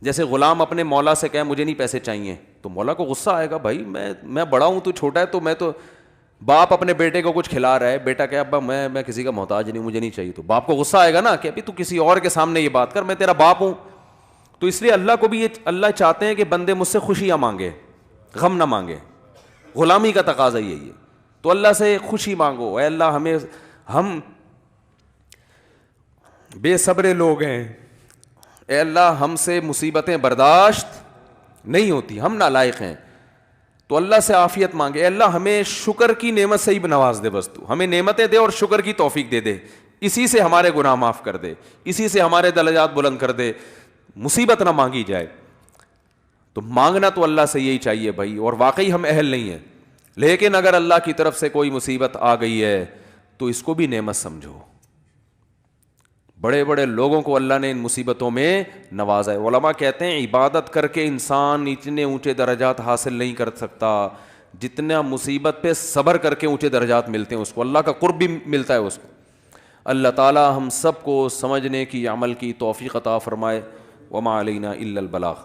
S2: جیسے غلام اپنے مولا سے کہے مجھے نہیں پیسے چاہیے، تو مولا کو غصہ آئے گا، بھائی میں بڑا ہوں تو چھوٹا ہے. تو میں تو باپ اپنے بیٹے کو کچھ کھلا رہا ہے، بیٹا کہ ابا میں کسی کا محتاج نہیں، مجھے نہیں چاہیے، تو باپ کو غصہ آئے گا نا کہ ابھی تو کسی اور کے سامنے یہ بات کر، میں تیرا باپ ہوں. تو اس لیے اللہ کو بھی یہ اللہ چاہتے ہیں کہ بندے مجھ سے خوشیاں مانگے، غم نہ مانگے. غلامی کا تقاضا یہی ہے. تو اللہ سے خوشی مانگو، اے اللہ ہم بے صبرے لوگ ہیں، اے اللہ ہم سے مصیبتیں برداشت نہیں ہوتی، ہم نالائق ہیں. تو اللہ سے عافیت مانگے، اے اللہ ہمیں شکر کی نعمت سے ہی نواز دے، بس تو ہمیں نعمتیں دے اور شکر کی توفیق دے دے، اسی سے ہمارے گناہ معاف کر دے، اسی سے ہمارے درجات بلند کر دے، مصیبت نہ مانگی جائے. تو مانگنا تو اللہ سے یہی چاہیے بھائی. اور واقعی ہم اہل نہیں ہیں، لیکن اگر اللہ کی طرف سے کوئی مصیبت آ گئی ہے تو اس کو بھی نعمت سمجھو. بڑے بڑے لوگوں کو اللہ نے ان مصیبتوں میں نوازا ہے. علماء کہتے ہیں عبادت کر کے انسان اتنے اونچے درجات حاصل نہیں کر سکتا جتنا مصیبت پہ صبر کر کے اونچے درجات ملتے ہیں اس کو، اللہ کا قرب بھی ملتا ہے اس کو. اللہ تعالی ہم سب کو سمجھنے کی، عمل کی توفیق عطا فرمائے. وما علینا الا البلاغ.